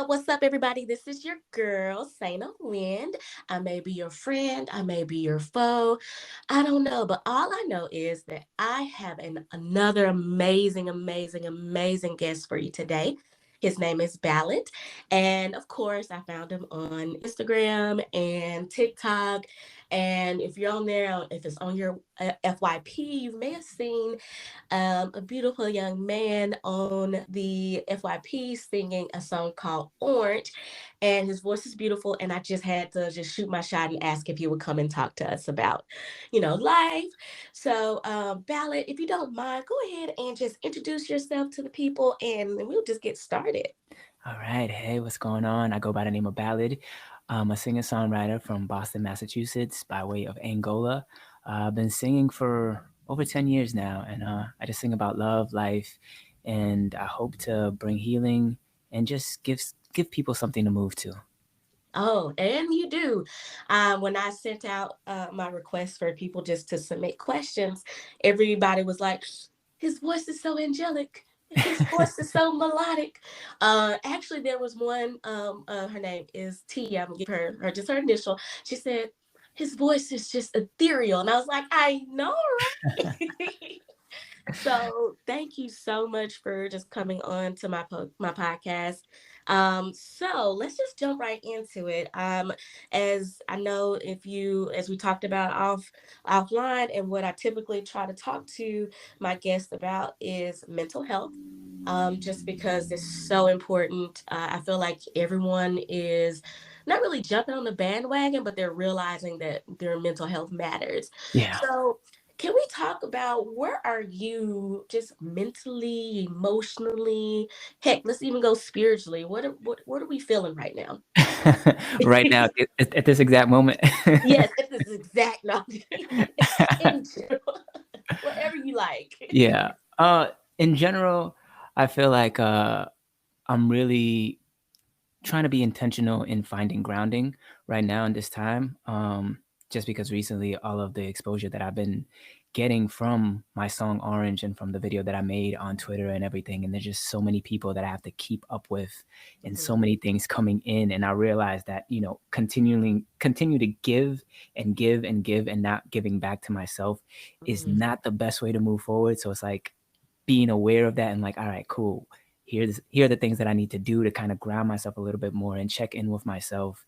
What's up, everybody? This is your girl, Sana Wind. I may be your friend, I may be your foe. I don't know, but all I know is that I have another amazing guest for you today. His name is Ballad. And of course, I found him on Instagram and TikTok. And if you're on there, if it's on your FYP, you may have seen a beautiful young man on the FYP singing a song called Orange. And his voice is beautiful. And I just had to just shoot my shot and ask if he would come and talk to us about, life. So, Ballad, if you don't mind, go ahead and just introduce yourself to the people and we'll just get started. All right. Hey, what's going on? I go by the name of Ballad. I'm a singer-songwriter from Boston, Massachusetts, by way of Angola. I've been singing for over 10 years now, and I just sing about love, life, and I hope to bring healing and just give people something to move to. Oh, and you do. When I sent out my request for people just to submit questions, everybody was like, his voice is so angelic. His voice is so melodic. Actually, there was one, her name is T. I'm gonna give her just her initial. She said, his voice is just ethereal. And I was like, I know, right? So thank you so much for just coming on to my podcast. So let's just jump right into it. As I know, as we talked about offline, and what I typically try to talk to my guests about is mental health. Just because it's so important. I feel like everyone is not really jumping on the bandwagon, but they're realizing that their mental health matters. Yeah. So can we talk about where are you just mentally, emotionally? Heck, let's even go spiritually. What are we feeling right now? Right now, at this exact moment. Yes, at this exact no, in general, whatever you like. Yeah. In general, I feel like I'm really trying to be intentional in finding grounding right now in this time. Just because recently all of the exposure that I've been getting from my song Orange and from the video that I made on Twitter and everything, and there's just so many people that I have to keep up with and so Mhm, many things coming in. And I realized that, continue to give and give and give and not giving back to myself is mhm, not the best way to move forward. So it's like being aware of that and like, all right, cool. Here are the things that I need to do to kind of ground myself a little bit more and check in with myself.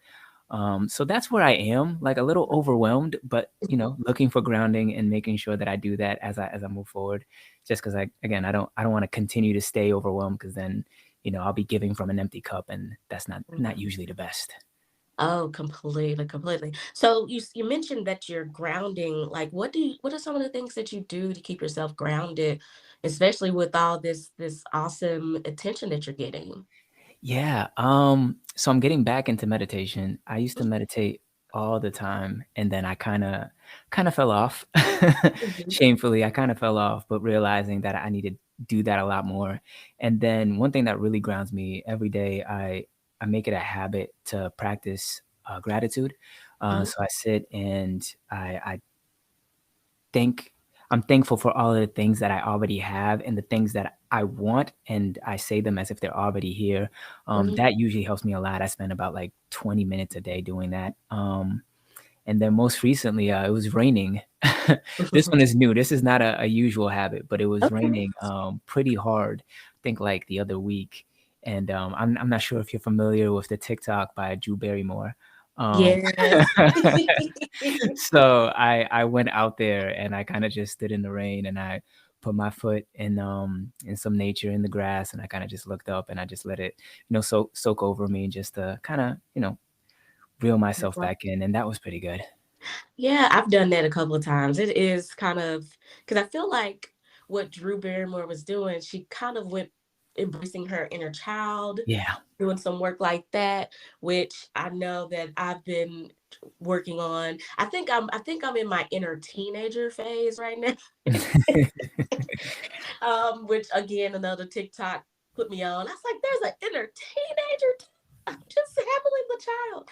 So that's where I am, like a little overwhelmed, but looking for grounding and making sure that I do that as I move forward. Just because I don't want to continue to stay overwhelmed because then I'll be giving from an empty cup and that's not mhm. usually the best. Oh, completely, completely. So you mentioned that you're grounding. Like, what are some of the things that you do to keep yourself grounded, especially with all this awesome attention that you're getting? Yeah. So I'm getting back into meditation. I used to meditate all the time and then I kind of fell off. Mhm, Shamefully, I kind of fell off, but realizing that I need to do that a lot more. And then one thing that really grounds me every day, I make it a habit to practice gratitude. mhm, So I sit and I think I'm thankful for all of the things that I already have and the things that I want, and I say them as if they're already here. mhm. That usually helps me a lot. I spend about like 20 minutes a day doing that. And then most recently, it was raining. This one is new. This is not a usual habit, but it was Okay. raining pretty hard. I think like the other week. And I'm not sure if you're familiar with the TikTok by Drew Barrymore. Um, Yes. so I went out there and I kind of just stood in the rain and I put my foot in some nature in the grass and I kind of just looked up and I just let it soak over me just to kind of reel myself back in, and that was pretty good. Yeah, I've done that a couple of times. It is kind of because I feel like what Drew Barrymore was doing, she kind of went embracing her inner child, Yeah. doing some work like that, which I know that I've been working on. I think I'm in my inner teenager phase right now. Which again another TikTok put me on. I was like, there's an inner teenager. I'm just happily child.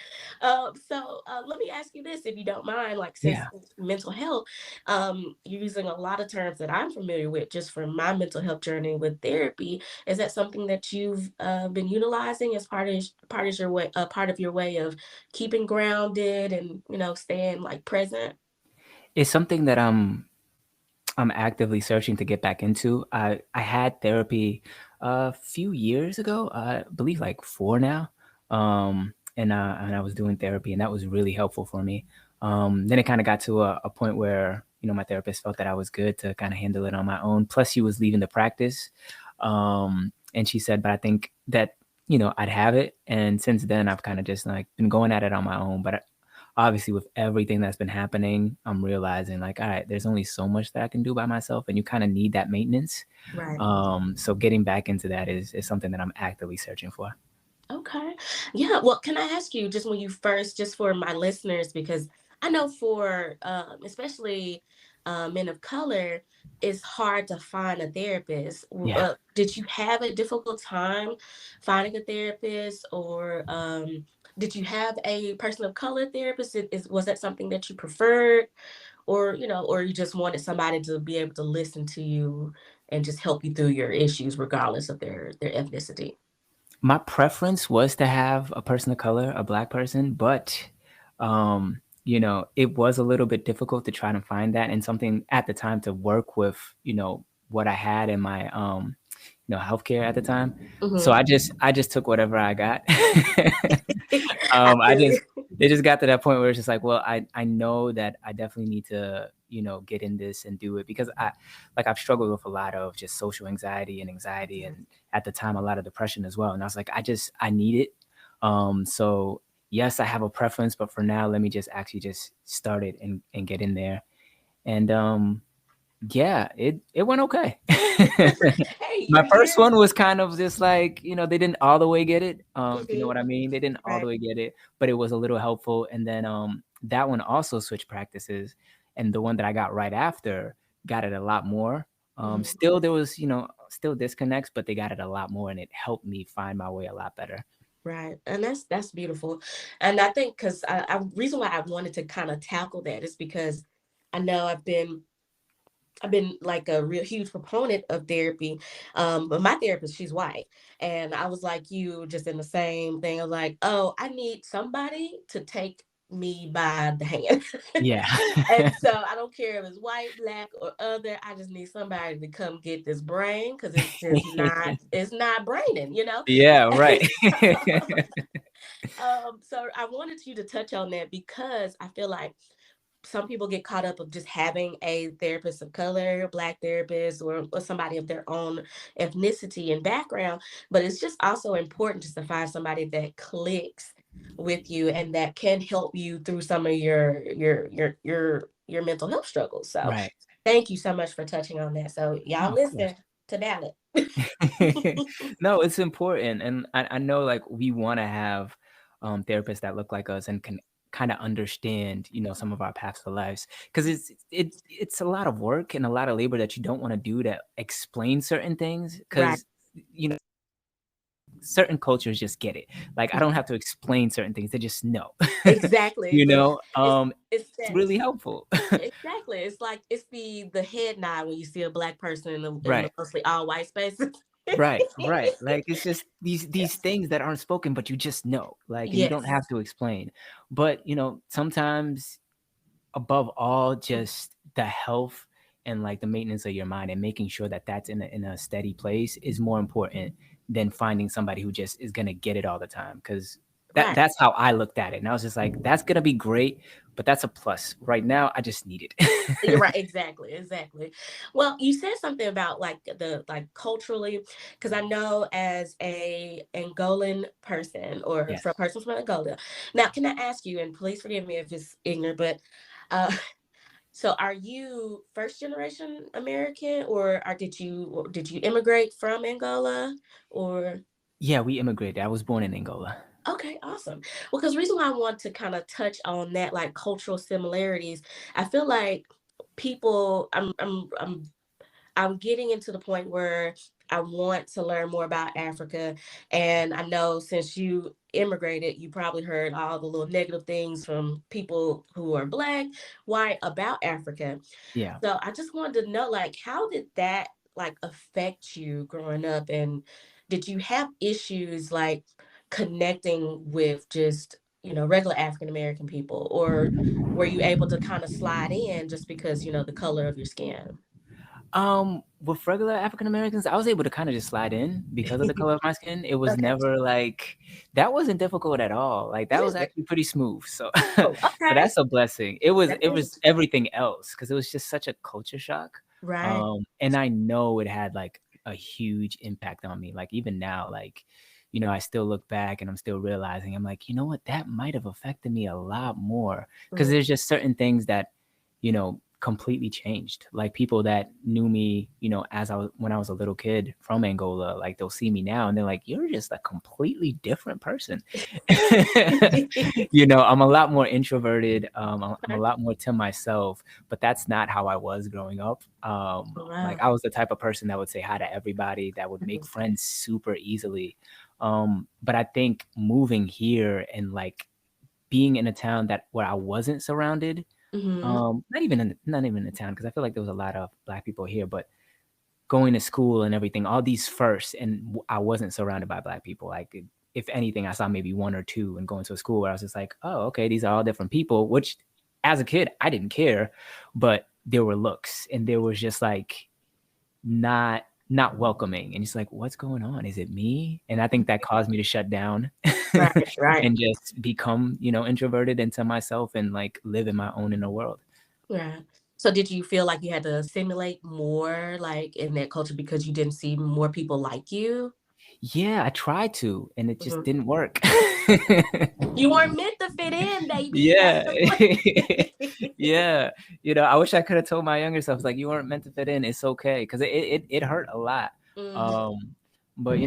Let me ask you this, if you don't mind, like since Yeah. it's mental health, you're using a lot of terms that I'm familiar with just from my mental health journey with therapy. Is that something that you've been utilizing as part of your way of keeping grounded and staying like present? It's something that I'm actively searching to get back into. I had therapy a few years ago, I believe like 4 now. And I was doing therapy, and that was really helpful for me. Then it kind of got to a point where, my therapist felt that I was good to kind of handle it on my own. Plus, she was leaving the practice. And she said, but I think that, I'd have it. And since then, I've kind of just like been going at it on my own. But obviously with everything that's been happening, I'm realizing like, all right, there's only so much that I can do by myself, and you kind of need that maintenance. Right. So getting back into that is something that I'm actively searching for. Okay. Yeah. Well, can I ask you just when you first, just for my listeners, because I know for especially men of color, it's hard to find a therapist. Yeah. Did you have a difficult time finding a therapist, or did you have a person of color therapist? Was that something that you preferred, or or you just wanted somebody to be able to listen to you and just help you through your issues, regardless of their ethnicity? My preference was to have a person of color, a black person, but it was a little bit difficult to try to find that, and something at the time to work with, what I had in my healthcare at the time. So Hmm. I just took whatever I got. I I feel just it. It just got to that point where it's just like, well, I know that I definitely need to, get in this and do it, because I've struggled with a lot of just social anxiety and anxiety, and at the time a lot of depression as well. And I was like, I need it. So yes, I have a preference, but for now, let me just actually just start it and get in there. And yeah, it went okay. Hey, My you're first here. one was kind of just like, they didn't all the way get it, if you know Hmm. what I mean? They didn't all the Right. way get it, but it was a little helpful. And then, that one also switched practices, and the one that I got right after got it a lot more. Hmm. Still there was, still disconnects, but they got it a lot more, and it helped me find my way a lot better. Right, and that's beautiful, and I think because reason why I wanted to kind of tackle that is because I know I've been like a real huge proponent of therapy. But my therapist, she's white. And I was like you, just in the same thing of like, oh, I need somebody to take me by the hand. Yeah. And so I don't care if it's white, black, or other. I just need somebody to come get this brain because it's not braining. Yeah, right. And so I wanted you to touch on that because I feel like some people get caught up of just having a therapist of color, black therapist, or somebody of their own ethnicity and background. But it's just also important just to find somebody that clicks with you and that can help you through some of your mental health struggles. So Right. thank you so much for touching on that. So No, y'all of course. listen to Ballad. No, it's important, and I know like we want to have therapists that look like us and can kind of understand, some of our paths of lives, because it's a lot of work and a lot of labor that you don't want to do to explain certain things, Right. because you know certain cultures just get it. Like I don't have to explain certain things; they just know. Exactly. you Look, know, it's um, it's it's that. really helpful. Exactly. It's like it's the head nod when you see a black person in the Right. mostly all white spaces. Right, right. Like it's just these things that aren't spoken, but you just know, like, and you don't Yes. have to explain. But sometimes above all, just the health and like the maintenance of your mind and making sure that that's in a steady place is more important than finding somebody who just is gonna get it all the time. Because Right. that's how I looked at it, and I was just like, that's gonna be great, but that's a plus. Right now, I just need You're it. right. Exactly. Exactly. Well, you said something about like the like culturally, because I know as a Angolan person or Yes. for a person from Angola. Now, can I ask you, and please forgive me if it's ignorant, but uh so are you first generation American or did you immigrate from Angola or? Yeah, we immigrated. I was born in Angola. Okay, awesome. Well, because reason why I want to kind of touch on that, like cultural similarities, I feel like people, I'm getting into the point where I want to learn more about Africa. And I know since you immigrated, you probably heard all the little negative things from people who are Black, white about Africa. Yeah. So I just wanted to know, like, how did that like affect you growing up, and did you have issues like connecting with just regular African American people, or were you able to kind of slide in just because the color of your skin? With regular African Americans, I was able to kind of just slide in because of the color of my skin. It was Okay. never like that wasn't difficult at all. Like that was Really? actually pretty smooth. So Oh, so okay. that's a blessing. It was That is everything else because it was just such a culture shock. right. And I know it had like a huge impact on me. Like even now, like I still look back and I'm still realizing I'm like, you know what, that might have affected me a lot more because Mm, there's just certain things that completely changed. Like people that knew me, as when I was a little kid from Angola, like they'll see me now and they're like, "You're just a completely different person." I'm a lot more introverted. I'm a okay. lot more to myself, but that's not how I was growing up. Like Wow. I was the type of person that would say hi to everybody, that would make Mhm. friends super easily. But I think moving here and like being in a town where I wasn't surrounded, Mhm. not even in the town, because I feel like there was a lot of Black people here, but going to school and everything, all these firsts, and I wasn't surrounded by Black people. Like, if anything, I saw maybe one or two, and going to a school where I was just like, oh, okay, these are all different people. Which, as a kid, I didn't care, but there were looks, and there was just like not welcoming, and it's like, what's going on? Is it me? And I think that caused me to shut down Right, right, and just become introverted into myself and like live in my own inner world. right. So did you feel like you had to assimilate more, like, in that culture because you didn't see more people like you? Yeah, I tried to, and it just Mhm. didn't work. You weren't meant to fit in, baby. That's Yeah. the point. Yeah. I wish I could have told my younger self, like, you weren't meant to fit in. It's okay. Because it hurt a lot. Mhm, Um, but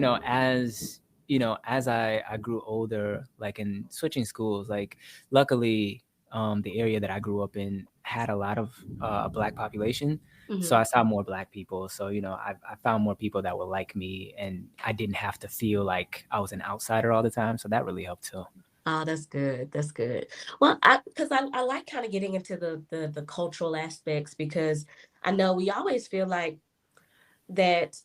as I grew older, like in switching schools, like luckily, the area that I grew up in had a lot of a Black population. So mhm. I saw more Black people. So, I found more people that were like me, and I didn't have to feel like I was an outsider all the time. So that really helped too. Oh, that's good. That's good. Well, I like kind of getting into the cultural aspects because I know we always feel like that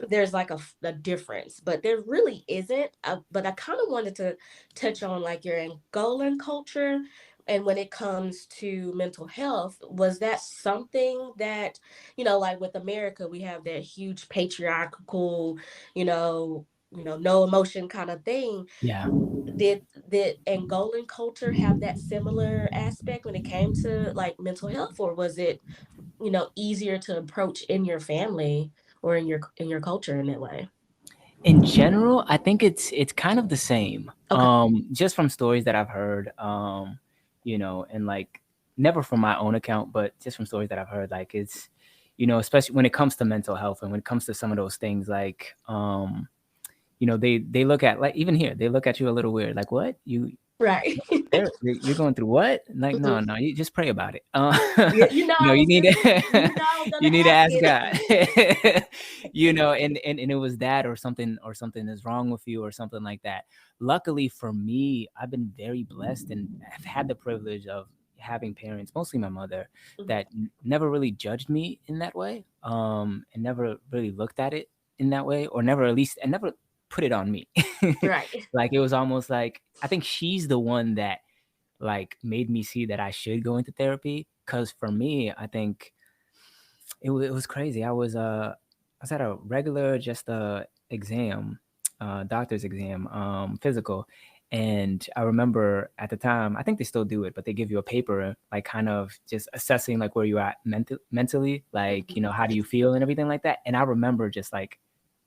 there's like a difference, but there really isn't. But I kind of wanted to touch on like your Angolan culture, and when it comes to mental health, was that something that like with America, we have that huge patriarchal, no emotion kind of thing. Yeah. Did Angolan culture have that similar aspect when it came to like mental health, or was it easier to approach in your family or in your culture in that way? In general, I think it's kind of the same. Okay. Just from stories that I've heard, and like never from my own account, but just from stories that I've heard, like it's, especially when it comes to mental health and when it comes to some of those things, like, they look at, like, even here, they look at you a little weird, like, what Right. you're going through what? Like, no, Mhm. no, you just pray about it. Yeah, I You was need gonna to, I was gonna you need to ask ask God. it. And it was that, or something is wrong with you, or something like that. Luckily for me, I've been very blessed, and I've had the privilege of having parents, mostly my mother, Mhm. that never really judged me in that way, and never really looked at it in that way, or never, at least, and never put it on me. Right. Like, it was almost like, I think she's the one that like made me see that I should go into therapy. Cause for me, I think it was crazy. I was at a regular, just exam, doctor's exam, physical. And I remember at the time, I think they still do it, but they give you a paper, like kind of just assessing like where you're at mentally, like, Mhm. how do you feel and everything like that. And I remember just like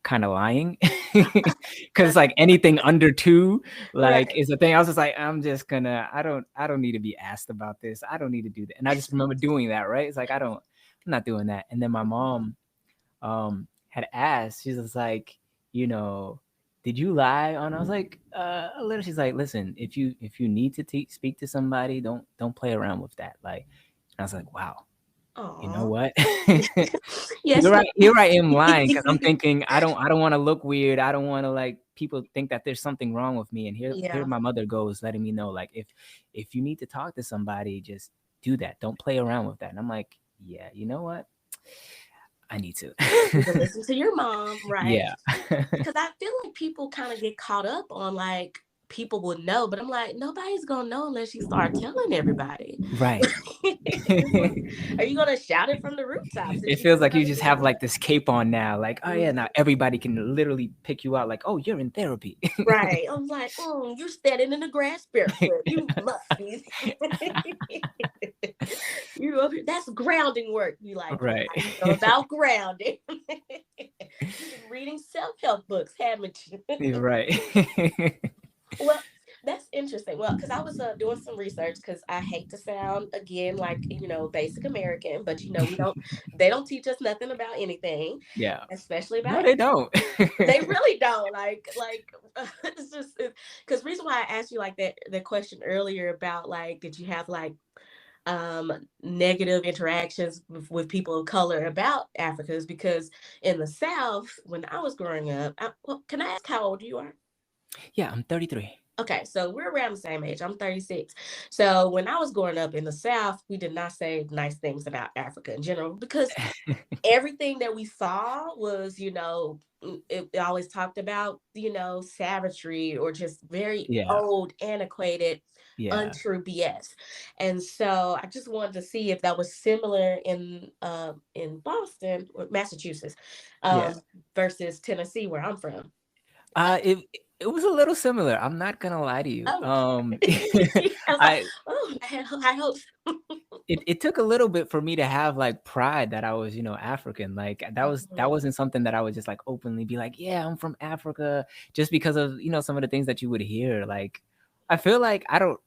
kind of lying because like anything under two, like, Right. is a thing. I was just like, I'm just gonna, I don't need to be asked about this. I don't need to do that. And I just remember doing that, right? It's like, I'm not doing that. And then my mom had asked, she's just like, you know, did you lie on? I was like, a little. She's like, listen, if you need to speak to somebody, don't play around with that. Like, and I was like, wow. You know Oh, what? yes. Here I am lying because I'm thinking I don't want to look weird. I don't want to like people think that there's something wrong with me. And here Yeah. my mother goes letting me know like if you need to talk to somebody, just do that. Don't play around with that. And I'm like, yeah, you know what? I need to. You can listen to your mom, right? Yeah. Because I feel like people kind of get caught up on like people would know, but I'm like, nobody's gonna know unless you start telling everybody. Right. Are you gonna shout it from the rooftops if It you feels don't like know you who just you have are? like this cape on now. Like, oh yeah, Mhm. now everybody can literally pick you out. Like, oh, you're in therapy. Right. I was like, you're standing in the grass barefoot. You must be. You up here. That's grounding work. You like, Right. how do you know about grounding? You've been reading self-help books, haven't you? You're right. Well, that's interesting. Well, because I was doing some research because I hate to sound again like basic American, but they don't teach us nothing about anything, Yeah. especially No, about they don't. they really don't it's just because reason why I asked you like that question earlier about like did you have like negative interactions with people of color about Africa is because in the South when I was growing up, well, can I ask how old you are? Yeah, I'm 33. Okay, so we're around the same age. I'm 36. So when I was growing up in the South, we did not say nice things about Africa in general because everything that we saw was, it always talked about, savagery or just very Yeah. old, antiquated, Yeah. untrue BS. And so I just wanted to see if that was similar in Boston or Massachusetts Yeah. um, versus Tennessee, where I'm from. Uh, It it was a little similar. I'm not gonna lie to you. oh, I was like, I oh, I had high hopes. it took a little bit for me to have like pride that I was, African. Like that Mhm. wasn't something that I would just like openly be like, yeah, I'm from Africa, just because of, some of the things that you would hear. Like I feel like I don't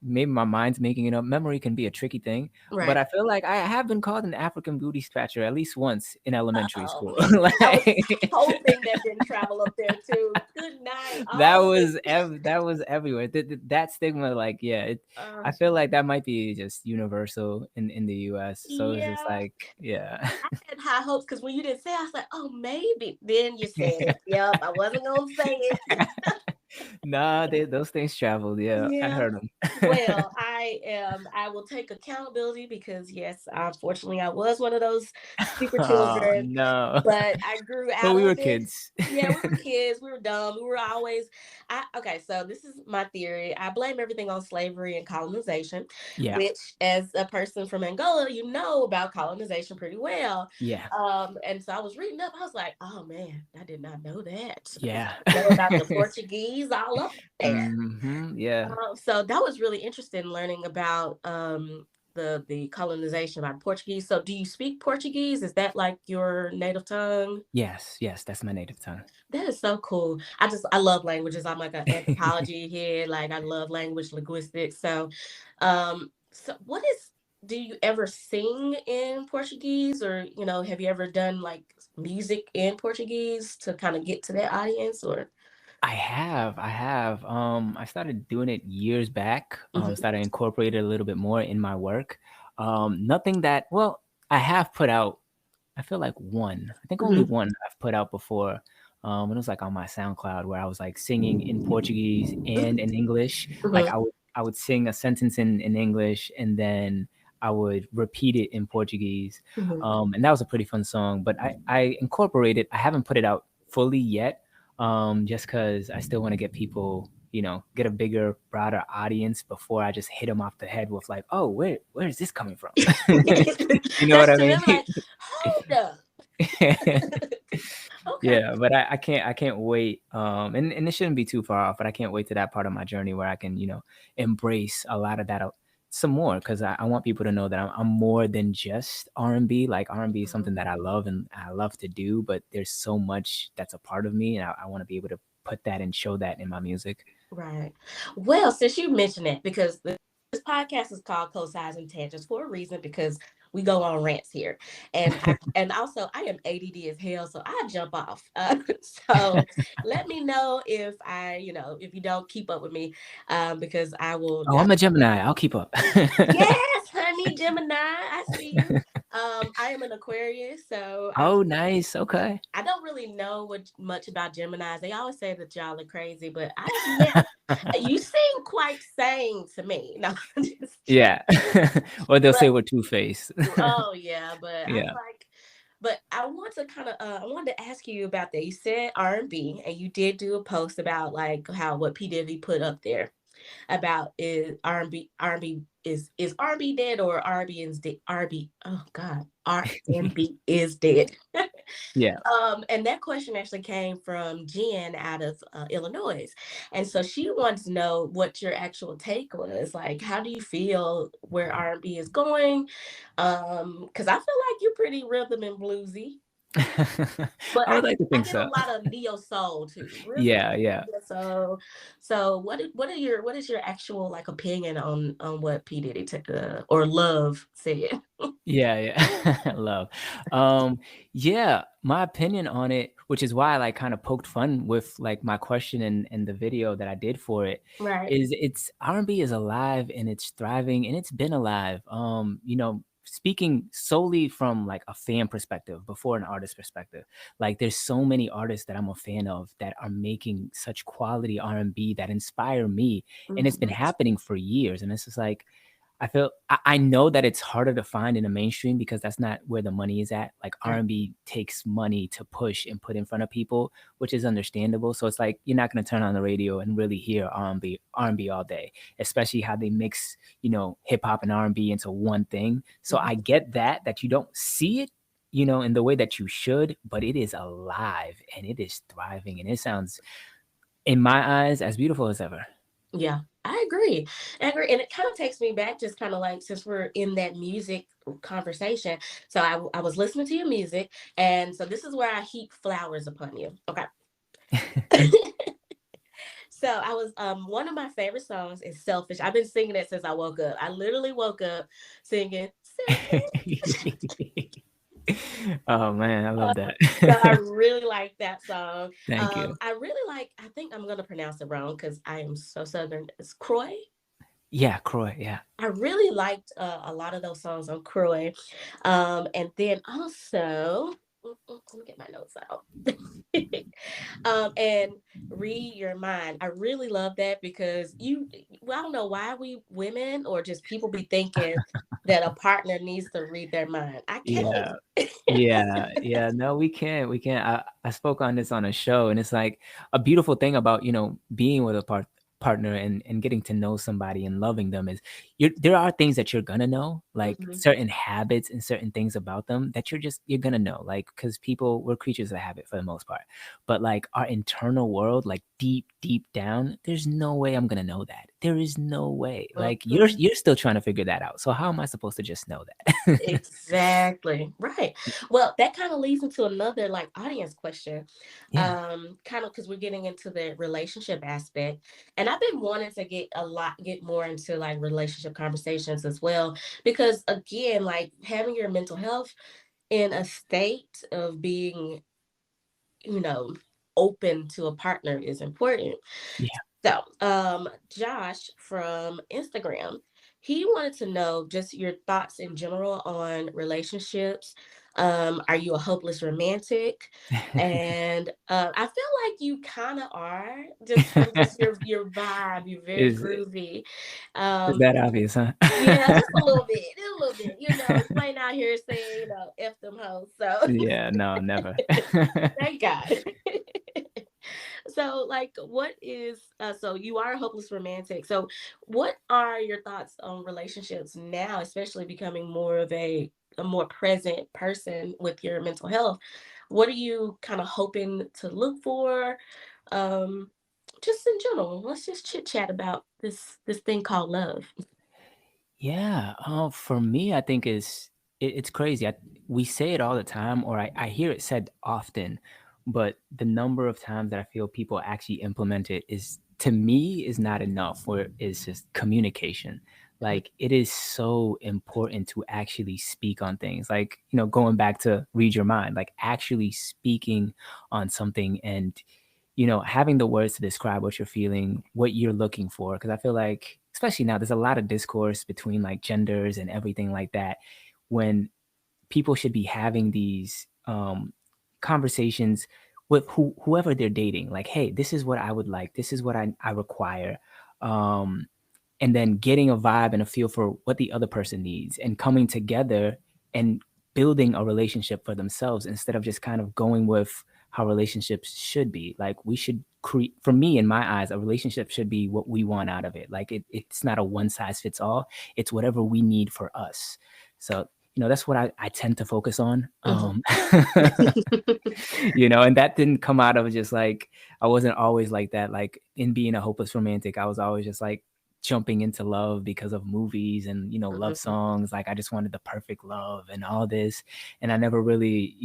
maybe my mind's making it up. Memory can be a tricky thing, but Right. I feel like I have been called an African booty scratcher at least once in elementary Oh, school. I was Like hoping that didn't travel up there too. Good night, all of it. that was everywhere. That stigma, like, yeah, Uh, I feel like that might be just universal in the U.S. So it's just yeah, like, yeah, I had high hopes because when you didn't say, it, I was like, oh, maybe. Then you said it. Yep, I wasn't gonna say it. nah, those things traveled. Yeah, I Yeah. heard them. Well, I am. I will take accountability because yes, unfortunately, I was one of those super Oh children. no, But I grew but out we of were it. kids. Yeah, we were kids. We were dumb. We were always. Okay. So this is my theory. I blame everything on slavery and colonization, Yeah, which, as a person from Angola, you know about colonization pretty well. yeah, And so I was reading up. I was like, oh man, I did not know that. I did yeah. not know about the Portuguese all up there. Yeah. So that was really interesting learning about the colonization by Portuguese. So do you speak Portuguese? Is that like your native tongue? Yes, yes, that's my native tongue. That is so cool. I love languages. I'm like an anthropology head. Like I love language linguistics. So what is do you ever sing in Portuguese or have you ever done like music in Portuguese to kind of get to that audience or I have. I started doing it years back. Mhm, Started incorporating it a little bit more in my work. Nothing that well, I have put out. I feel like one. I think only mhm, one I've put out before. It was like on my SoundCloud where I was like singing in Portuguese and in English. Like mhm, I would sing a sentence in English and then I would repeat it in Portuguese. mhm. And that was a pretty fun song. But I incorporated. I haven't put it out fully yet. Just because I still want to get people, get a bigger, broader audience before I just hit them off the head with like, oh, where is this coming from? You know what That's I to mean? them like, hold up. Okay. Yeah, but I can't wait. And it shouldn't be too far off, but I can't wait to that part of my journey where I can, embrace a lot of that some more because I want people to know that I'm more than just R&B. Like R&B is something Mhm. that I love and I love to do, but there's so much that's a part of me, and I want to be able to put that and show that in my music. Right. Well, since you mentioned that, because this podcast is called Co-Sides and Tangents for a reason, because we go on rants here, and also I am ADD as hell, so I jump off. So let me know if if you don't keep up with me, because I will Oh, not. I'm a Gemini. I'll keep up. Yes, honey, Gemini, I see you. I am an Aquarius, so Oh, nice. Okay. I don't really know much about Geminis. They always say that y'all are crazy, but I've met you seem quite sane to me. No, I'm just Yeah. Or they'll say but we're two-faced. oh yeah, but I was Yeah. like, but I want to kind of I wanted to ask you about that. You said R&B, and you did do a post about like how what P Diddy put up there about is R&B is R&B dead or R&B is dead? R&B, oh God, R&B is dead. Yeah. And that question actually came from Jen out of Illinois, and so she wants to know what your actual take was. Like, how do you feel where R&B is going? Because I feel like you're pretty rhythm and bluesy, but I would like to I think get a so. lot of neo soul too, rhythm Yeah, yeah. neo soul. So what is your actual like opinion on what P Diddy or Love said? Yeah, yeah. Love. Um, yeah, my opinion on it, which is why I like kind of poked fun with like my question and the video that I did for it, Right. is it's R&B is alive and it's thriving and it's been alive. Speaking solely from like a fan perspective before an artist perspective, like there's so many artists that I'm a fan of that are making such quality R&B that inspire me, and it's been Mhm. happening for years. And it's just like I know that it's harder to find in the mainstream because that's not where the money is at. Like Right. R&B takes money to push and put in front of people, which is understandable. So it's like you're not going to turn on the radio and really hear R&B all day, especially how they mix, hip hop and R&B into one thing. So I Mhm. get that you don't see it, in the way that you should, but it is alive and it is thriving and it sounds, in my eyes, as beautiful as ever. Yeah, I agree. I agree. And it kind of takes me back, just kind of like since we're in that music conversation. So I was listening to your music, and so this is where I heap flowers upon you. Okay. So I was one of my favorite songs is Selfish. I've been singing it since I woke up. I literally woke up singing Selfish. Oh man, I love that. So I really like that song. Thank you. I really like, I think I'm gonna pronounce it wrong because I am so southern. It's Croy. Yeah, Croy. Yeah. I really liked a lot of those songs on Croy. And then also, let me get my notes out. And Read Your Mind. I really love that because well, I don't know why we women or just people be thinking that a partner needs to read their mind. I can't. Yeah. Yeah, yeah. No, we can't. We can't. I spoke on this on a show, and it's like a beautiful thing about, being with a partner and getting to know somebody and loving them is there are things that you're gonna know, like Mhm. certain habits and certain things about them that you're gonna know, like because we're creatures of habit for the most part. But like our internal world, like deep, deep down, there's no way I'm gonna know that. There is no way. Like Mhm. you're still trying to figure that out. So how am I supposed to just know that? Exactly. Right. Well, that kind of leads into another like audience question. Yeah. Kind of because we're getting into the relationship aspect. And I've been wanting to get more into like relationship conversations as well. Because again, like having your mental health in a state of being, you know, open to a partner is important. Yeah. So, Josh from Instagram, he wanted to know just your thoughts in general on relationships. Are you a hopeless romantic? And I feel like you kind of are, just from just your vibe. You're very Is groovy. is Um, that obvious, huh? yeah, just a little bit. You know, you ain't out here saying, f them hoes. So Yeah, no, never. thank God. So like what is so you are a hopeless romantic, so what are your thoughts on relationships now, especially becoming more of a more present person with your mental health? What are you kind of hoping to look for, um just in general? Let's just chit chat about this thing called love. Yeah, for me, I think it's crazy. We say it all the time, or I hear it said often, but the number of times that I feel people actually implement it is, to me, is not enough. Where it's just communication. Like it is so important to actually speak on things. Like going back to read your mind, like actually speaking on something and having the words to describe what you're feeling, what you're looking for. Because I feel like, especially now, there's a lot of discourse between like genders and everything like that. When people should be having these conversations with whoever they're dating. Like, hey, this is what I would like. This is what I require. Um, and then getting a vibe and a feel for what the other person needs and coming together and building a relationship for themselves instead of just kind of going with how relationships should be. Like, we should create, for me, in my eyes, a relationship should be what we want out of it. Like, it's not a one size fits all. It's whatever we need for us. So, that's what I tend to focus on. Mhm. And that didn't come out of just like, I wasn't always like that. Like, in being a hopeless romantic, I was always just like jumping into love because of movies and, love Mhm. songs. Like, I just wanted the perfect love and all this. And I never really,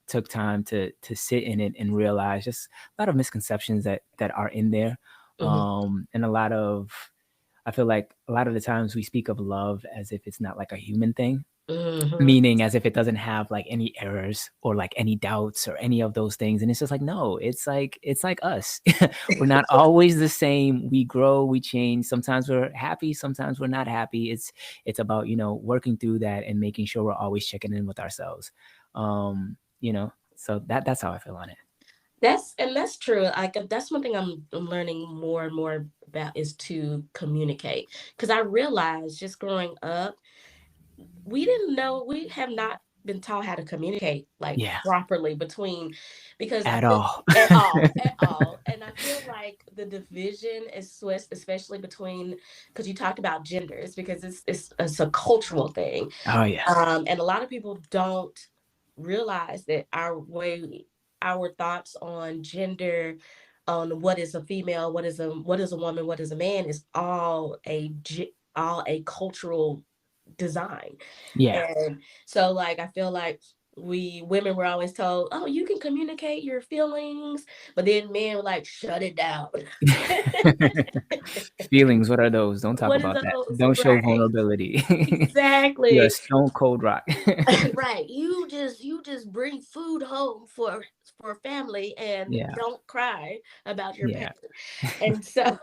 took time to sit in it and realize just a lot of misconceptions that are in there. Mhm. And I feel like a lot of the times we speak of love as if it's not like a human thing, Mhm. meaning as if it doesn't have like any errors or like any doubts or any of those things. And it's just like, no, it's like us. We're not always the same. We grow, we change. Sometimes we're happy, sometimes we're not happy. It's about, working through that and making sure we're always checking in with ourselves. So that's how I feel on it. That's true. Like that's one thing I'm learning more and more about is to communicate. Because I realized just growing up, we didn't know we have not been taught how to communicate like Yeah, properly between because I at feel all. at all. And I feel like the division is especially between because you talked about genders because it's a cultural thing. Oh yeah. And a lot of people don't realize that our thoughts on gender, on what is a female, what is a woman, what is a man, is all a cultural design. Yeah. And so, like, I feel like we women were always told, "Oh, you can communicate your feelings," but then men were like, "Shut it down." Feelings, what are those? Don't talk What is about that. those? Don't show Right. vulnerability. You're a Exactly. stone cold rock. Right. You just bring food home for family and Yeah. don't cry about your pain. Yeah. And so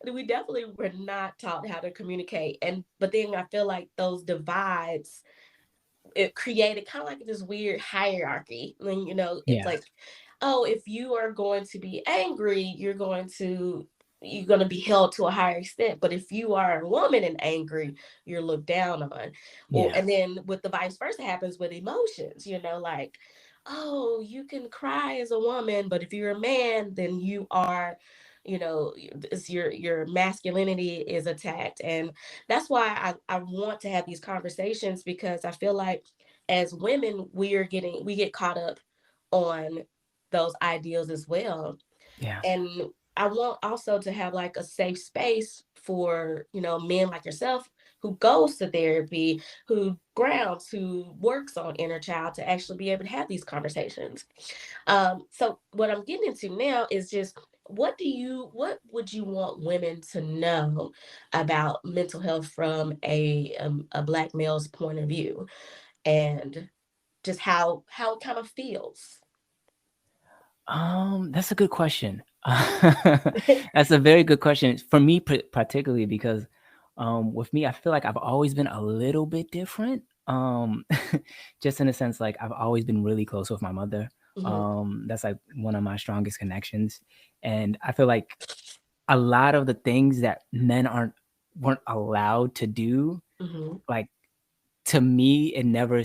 we definitely were not taught how to communicate. And but then I feel like those divides, it created kind of like this weird hierarchy. When it's Yeah. like, oh, if you are going to be angry, you're going to be held to a higher extent. But if you are a woman and angry, you're looked down on. Or Yeah. and then with the vice versa happens with emotions, like, oh, you can cry as a woman, but if you're a man, then you are, it's your masculinity is attacked. And that's why I want to have these conversations because I feel like as women we get caught up on those ideals as well. Yeah. And I want also to have like a safe space for, men like yourself who goes to therapy, who grounds, who works on inner child to actually be able to have these conversations. So what I'm getting into now is just what would you want women to know about mental health from a black male's point of view, and just how it kind of feels. That's a good question. That's a very good question for me, particularly because, with me, I feel like I've always been a little bit different. Just in a sense, like I've always been really close with my mother. Hmm. That's like one of my strongest connections, and I feel like a lot of the things that men weren't allowed to do, Hmm. like, to me, it never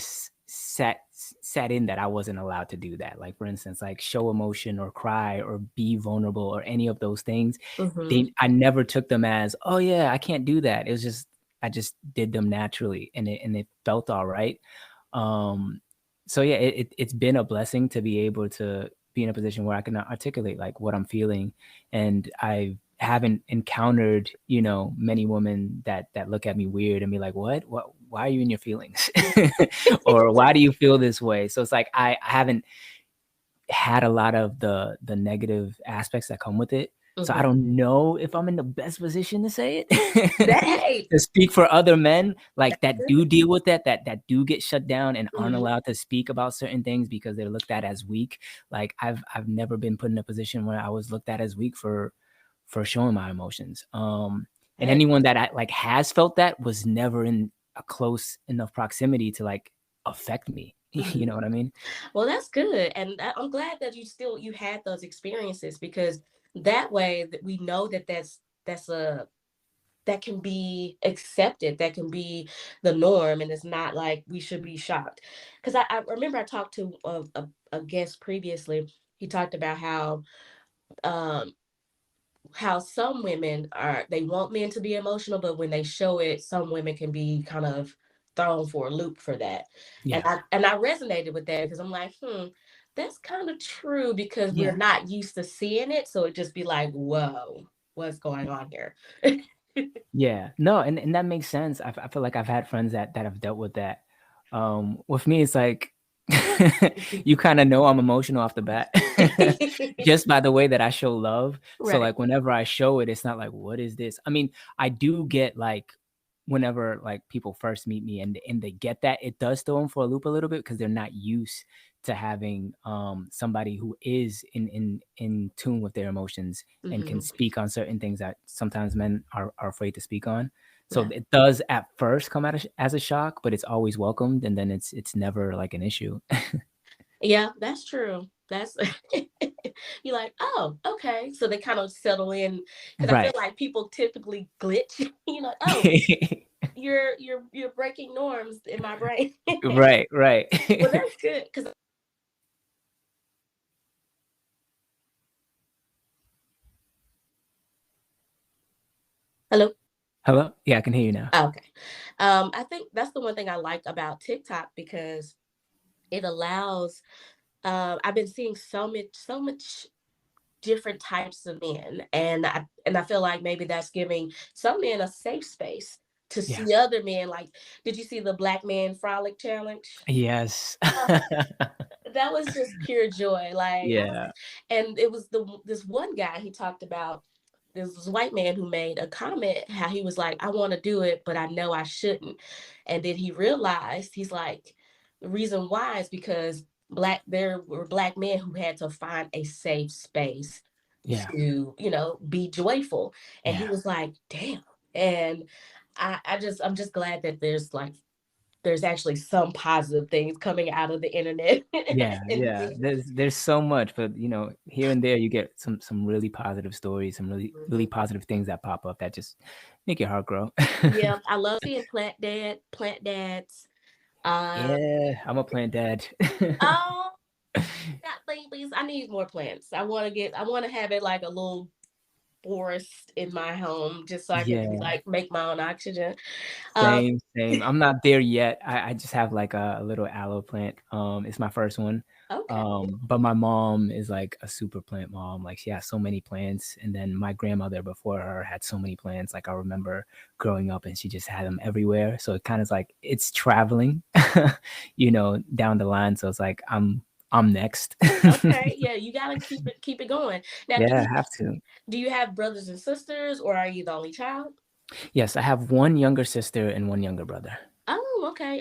sat in that I wasn't allowed to do that. Like, for instance, like show emotion or cry or be vulnerable or any of those things. Hmm. I never took them as, oh yeah, I can't do that. It was just, I just did them naturally, and it felt all right. Um, so yeah, it's been a blessing to be able to be in a position where I can articulate like what I'm feeling, and I haven't encountered, many women that look at me weird and be like, what, why are you in your feelings? Or why do you feel this way? So it's like I haven't had a lot of the negative aspects that come with it. So I Hmm. don't know if I'm in the best position to say it. That hey, To speak for other men like that's that do good. deal with that do get shut down and aren't Hmm. allowed to speak about certain things because they're looked at as weak. Like I've never been put in a position where I was looked at as weak for showing my emotions. And Hey. anyone that like has felt that was never in a close enough proximity to like affect me. You Mhm. know what I mean? Well, that's good, and I'm glad that you had those experiences because that way that we know that that's a that can be accepted, that can be the norm, and it's not like we should be shocked. Because I remember I talked to a guest previously. He talked about um, how some women are they want men to be emotional, but when they show it, some women can be kind of thrown for a loop for that. And Yeah. I resonated with that because I'm like, that's kind of true because we're Yeah. not used to seeing it. So it just be like, whoa, what's going on here? Yeah. No, and that makes sense. I feel like I've had friends that have dealt with that. With me, it's like you kind of know I'm emotional off the bat just by the way that I show love. So Right. like whenever I show it, it's not like, what is this? I mean, I do get like whenever like people first meet me and they get that, it does throw them for a loop a little bit because they're not used to having somebody who is in tune with their emotions and can Hmm. speak on certain things that sometimes men are afraid to speak on. So Yeah. it does at first come out as a shock, but it's always welcomed, and then it's never like an issue. Yeah, that's true. That's you're like, oh, okay. So they kind of settle in because I feel Right. like people typically glitch. You know, oh, you're breaking norms in my brain. Right, right. Well, that's good because hello. Hello? Yeah, I can hear you now. Okay. I think that's the one thing I like about TikTok because it allows. I've been seeing so much different types of men, and I feel like maybe that's giving some men a safe space to Yeah. see other men. Like, did you see the Black Man Frolic Challenge? Yes. That was just pure joy. Like I was, Yeah. and it was this one guy he talked about this white man who made a comment how he was like, I want to do it, but I know I shouldn't. And then he realized he's like, the reason why is because there were black men who had to find a safe space Yeah. to, be joyful. And he Yeah. was like, damn. And I'm just glad that there's actually some positive things coming out of the internet. Yeah, And yeah. There's so much, but here and there you get some really positive stories, some really mhm. positive things that pop up that just make your heart grow. Yeah, I love seeing plant dads. Um, Yeah, I'm a plant dad. oh, got babies. I need more plants. I want to have it like a little forest in my home, just so I can Yeah. like make my own oxygen. Um, Same, same. I'm not there yet. I just have like a little aloe plant. It's my first one. okay, But my mom is like a super plant mom. Like she has so many plants. And then my grandmother before her had so many plants. Like I remember growing up and she just had them everywhere. So it kind of like it's traveling, down the line. So it's like I'm next. okay, yeah, you gotta keep it going. Now, Yeah, I have to. do you have brothers and sisters, or are you the only child? Yes, I have one younger sister and one younger brother. Oh, okay.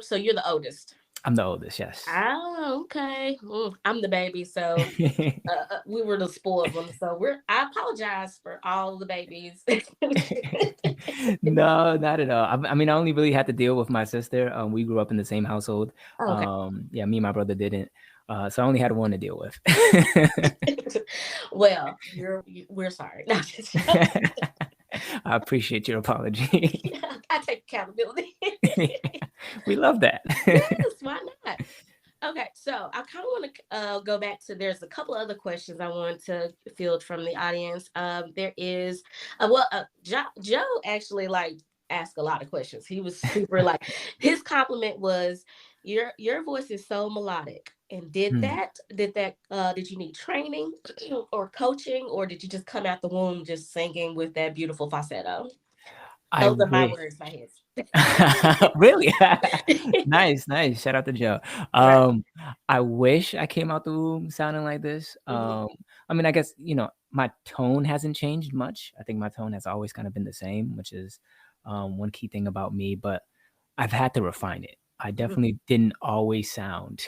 So you're the oldest? I'm the oldest, yes. Oh, okay. I'm the baby, so we were the spoiled ones. So I apologize for all the babies. No, not at all. I mean, I only really had to deal with my sister. We grew up in the same household. Oh, okay. Yeah, me and my brother didn't. So I only had one to deal with. Well, we're sorry. No, I appreciate your apology. I take accountability. We love that. Yes, why not? Okay, so I kind of want to go back to there's a couple other questions I want to field from the audience. There is, Joe actually like asked a lot of questions. He was super like his compliment was your voice is so melodic. And Hmm. did you need training or coaching, or did you just come out the womb just singing with that beautiful falsetto? I Those are my wish. words, not his. Really? Nice, nice. Shout out to Joe. Right. I wish I came out the womb sounding like this. Hmm. I mean, I guess, my tone hasn't changed much. I think my tone has always kind of been the same, which is one key thing about me, but I've had to refine it. I definitely didn't always sound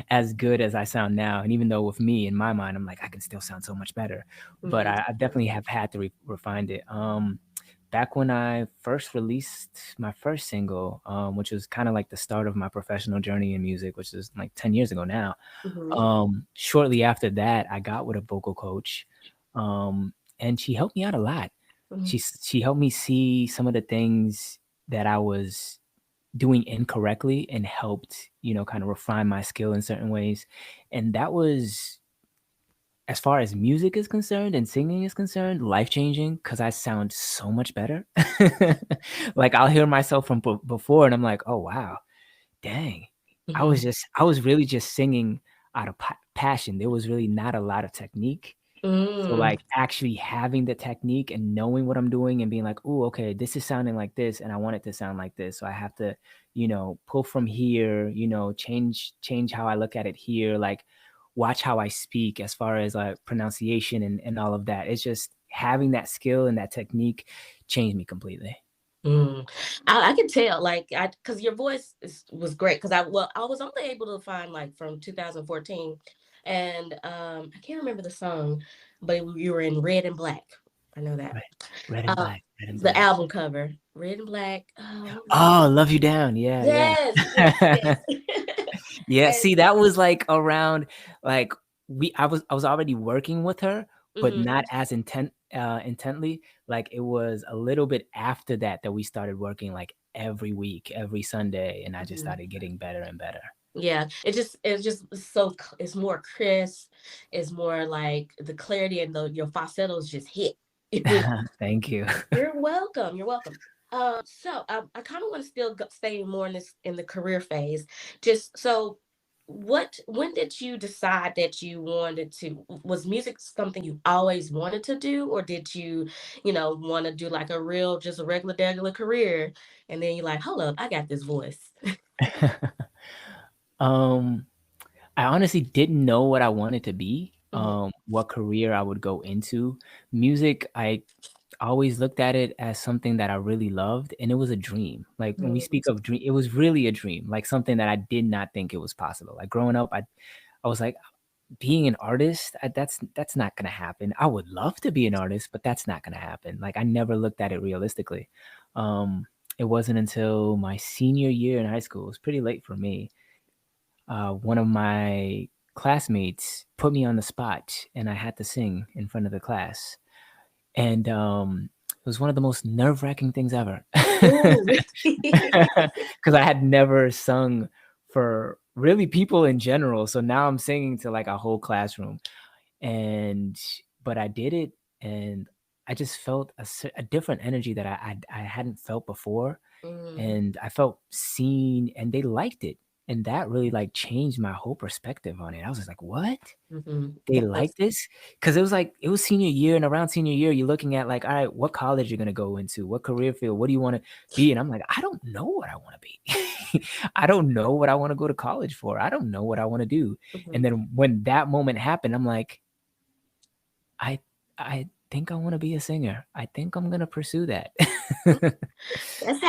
as good as I sound now. And even though with me in my mind, I'm like, I can still sound so much better, but Hmm. I definitely have had to refine it. back when I first released my first single, which was kind of like the start of my professional journey in music, which is like 10 years ago now. Mm-hmm. Shortly after that, I got with a vocal coach, and she helped me out a lot. Mm-hmm. She helped me see some of the things that I was doing incorrectly and helped, kind of refine my skill in certain ways. And that was, as far as music is concerned and singing is concerned, life changing because I sound so much better. Like I'll hear myself from before and I'm like, oh, wow, dang. Mm-hmm. I was really just singing out of passion. There was really not a lot of technique. So, Mm. like, actually having the technique and knowing what I'm doing and being like, "Oh, okay, this is sounding like this, and I want it to sound like this. So I have to, pull from here, change how I look at it here, like watch how I speak as far as like pronunciation and all of that. It's just having that skill and that technique changed me completely. Mm. I can tell, like, because your voice was great. Because I was only able to find like from 2014, and I can't remember the song, but you were in Red and Black. I know that. Red, red and Uh, black, red and the black. album cover, Red and Black. Oh, what was the Oh, love you down. Yeah, yeah. Yes, yes, yes. Yeah, And see, that was, like, around, like, I was already working with her, but mhm, not as intently. Like, it was a little bit after that that we started working, like, every week, every Sunday, and I just mhm. started getting better and better. Yeah, it's just it's more crisp. It's more like the clarity and your falsettos just hit. Thank you. You're welcome. You're welcome. So I kind of want to still stay more in the career phase. Just so, when did you decide that you wanted to? Was music something you always wanted to do, or did you, want to do like just a regular career, and then you're like, hold up, I got this voice. Um, I honestly didn't know what I wanted to be, Mhm. what career I would go into. Music, I always looked at it as something that I really loved, and it was a dream. Like, when we Mm, speak of dream, it was really a dream, like something that I did not think it was possible. Like, growing up, I was like, being an artist, that's not gonna happen. I would love to be an artist, but that's not gonna happen. Like, I never looked at it realistically. Um, it wasn't until my senior year in high school, it was pretty late for me, one of my classmates put me on the spot, and I had to sing in front of the class. And it was one of the most nerve-wracking things ever. ooh, really? Because I had never sung for really people in general. So now I'm singing to like a whole classroom. And but I did it, and I just felt a different energy that I hadn't felt before, Mm, and I felt seen, and they liked it. And that really like changed my whole perspective on it. I was just like, what? mhm. They like this? Because it was like, it was senior year, and around senior year, you're looking at like, all right, what college you're gonna go into, what career field, what do you want to be? And I'm like, I don't know what I want to be. I don't know what I want to go to college for. I don't know what I want to do. And Mhm. then when that moment happened, I'm like, I I think I want to be a singer. I think I'm gonna pursue that.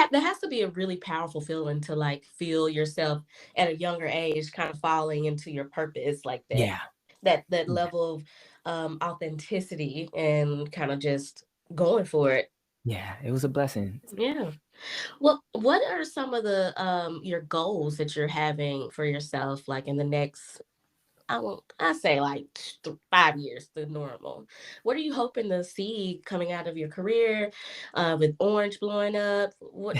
That has to be a really powerful feeling to like feel yourself at a younger age kind of falling into your purpose like that. Yeah. That level of authenticity and kind of just going for it. Yeah, it was a blessing. Yeah. Well, what are some of the your goals that you're having for yourself like in the next, I say like 5 years, the normal. What are you hoping to see coming out of your career, with Orange blowing up? What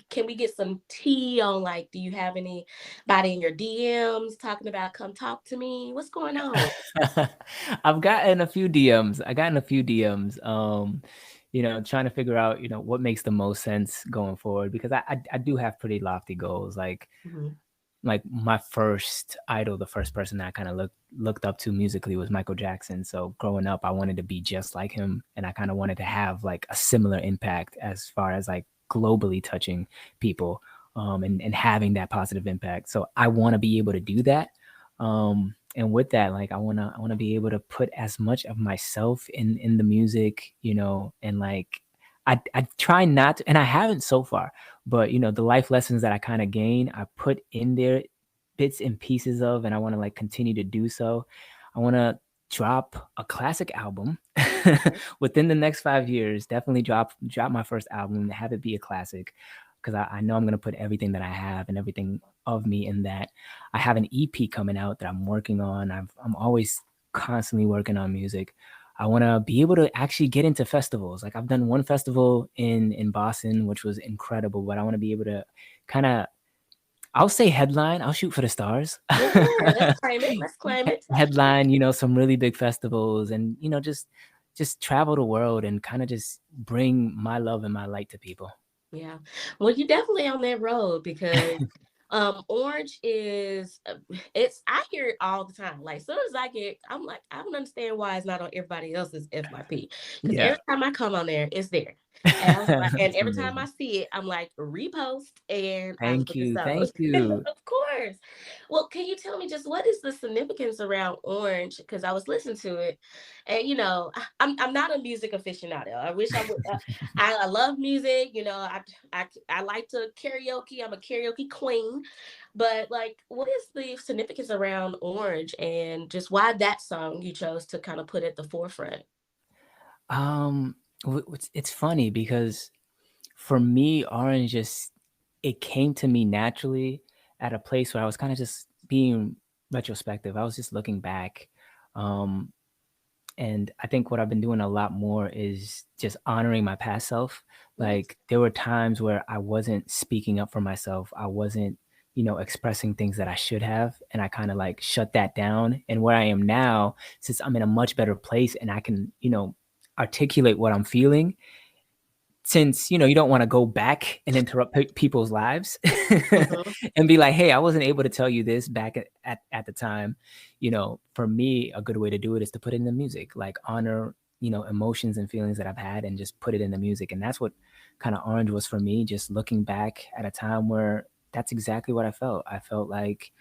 can we get some tea on, like, do you have anybody in your DMs talking about come talk to me? What's going on? I've gotten a few DMs. I gotten a few DMs. Trying to figure out, what makes the most sense going forward, because I do have pretty lofty goals. Mhm. Like my first idol, the first person that I kind of looked up to musically was Michael Jackson. So growing up, I wanted to be just like him, and I kind of wanted to have like a similar impact as far as like globally touching people, and having that positive impact. So I want to be able to do that. And with that, like I wanna be able to put as much of myself in the music, and like I try not to, and I haven't so far, but the life lessons that I kind of gain, I put in there bits and pieces of, and I want to like continue to do so. I want to drop a classic album Okay. within the next 5 years. Definitely drop my first album and have it be a classic, because I know I'm gonna put everything that I have and everything of me in that. I have an EP coming out that I'm working on. I'm always constantly working on music. I want to be able to actually get into festivals. Like I've done one festival in Boston, which was incredible, but I want to be able to kind of, I'll say headline. I'll shoot for the stars. Okay, let's claim it. Let's claim it. Headline, some really big festivals, and just travel the world and kind of just bring my love and my light to people. Yeah. Well, you're definitely on that road because orange is it's I hear it all the time. Like as soon as I get I'm like, I don't understand why it's not on everybody else's FYP. Because Yeah. every time I come on there, it's there. And I was like, and That's every time I amazing. see it, I'm like, repost and I love Thank it you. so. Thank you. Of course. Well, can you tell me just what is the significance around orange? Because I was listening to it, and I'm not a music aficionado. I wish I would. I love music. I like to karaoke. I'm a karaoke queen. But like, what is the significance around Orange and just why that song you chose to kind of put at the forefront? Um, it's funny because for me, orange just, it came to me naturally at a place where I was kind of just being retrospective. I was just looking back. Um, and I think what I've been doing a lot more is just honoring my past self. Nice. Like there were times where I wasn't speaking up for myself. I wasn't, expressing things that I should have. And I kind of like shut that down. And where I am now, since I'm in a much better place and I can, articulate what I'm feeling, since you don't want to go back and interrupt people's lives Mhm. and be like, hey, I wasn't able to tell you this back at the time. For me, a good way to do it is to put it in the music, like honor emotions and feelings that I've had and just put it in the music. And that's what kind of orange was for me, just looking back at a time where that's exactly what I felt like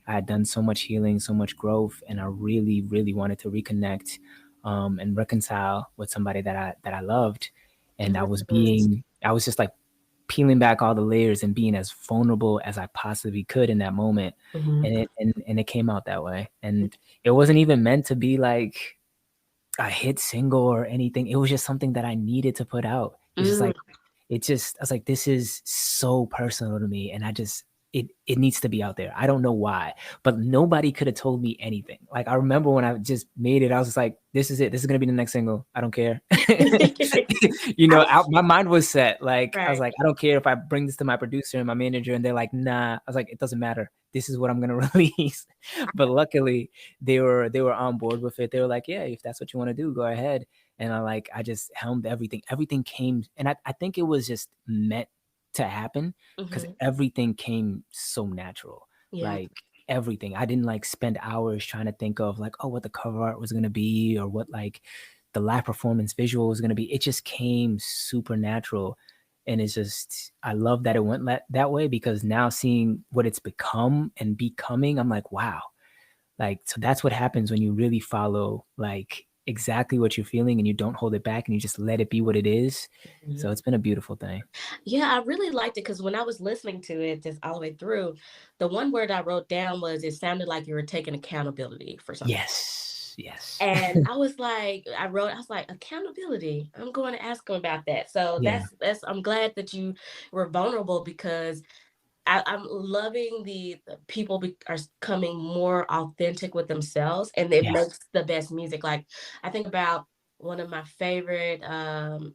I had done so much healing, so much growth, and I really really wanted to reconnect, and reconcile with somebody that I loved. And Mhm. I was just like peeling back all the layers and being as vulnerable as I possibly could in that moment. Mhm. And it came out that way. And it wasn't even meant to be like a hit single or anything. It was just something that I needed to put out. It's just Mm. like, I was like, this is so personal to me. And it needs to be out there. I don't know why, but nobody could have told me anything. Like I remember when I just made it, I was just like, this is it. This is going to be the next single. I don't care. I was My mind was set. Like I was right. like, I don't care if I bring this to my producer and my manager and they're like, nah. I was like, it doesn't matter. This is what I'm going to release. But luckily they were on board with it. They were like, yeah, if that's what you want to do, go ahead. And I just helmed everything. Everything came, and I think it was just meant to happen because Mhm. everything came so natural. Yeah. Like everything. I didn't like spend hours trying to think of like, oh, what the cover art was gonna be or what like the live performance visual was gonna be. It just came super natural. And it's just, I love that it went that way, because now seeing what it's become and becoming, I'm like, wow. Like, so that's what happens when you really follow like exactly what you're feeling and you don't hold it back and you just let it be what it is. Mhm. So it's been a beautiful thing. Yeah, I really liked it because when I was listening to it just all the way through, the one word I wrote down was it sounded like you were taking accountability for something. Yes. Yes. And I was like, I was like, accountability. I'm going to ask him about that. So Yeah. I'm glad that you were vulnerable because I'm loving the people are coming more authentic with themselves, and it Yes. makes the best music. Like I think about one of my favorite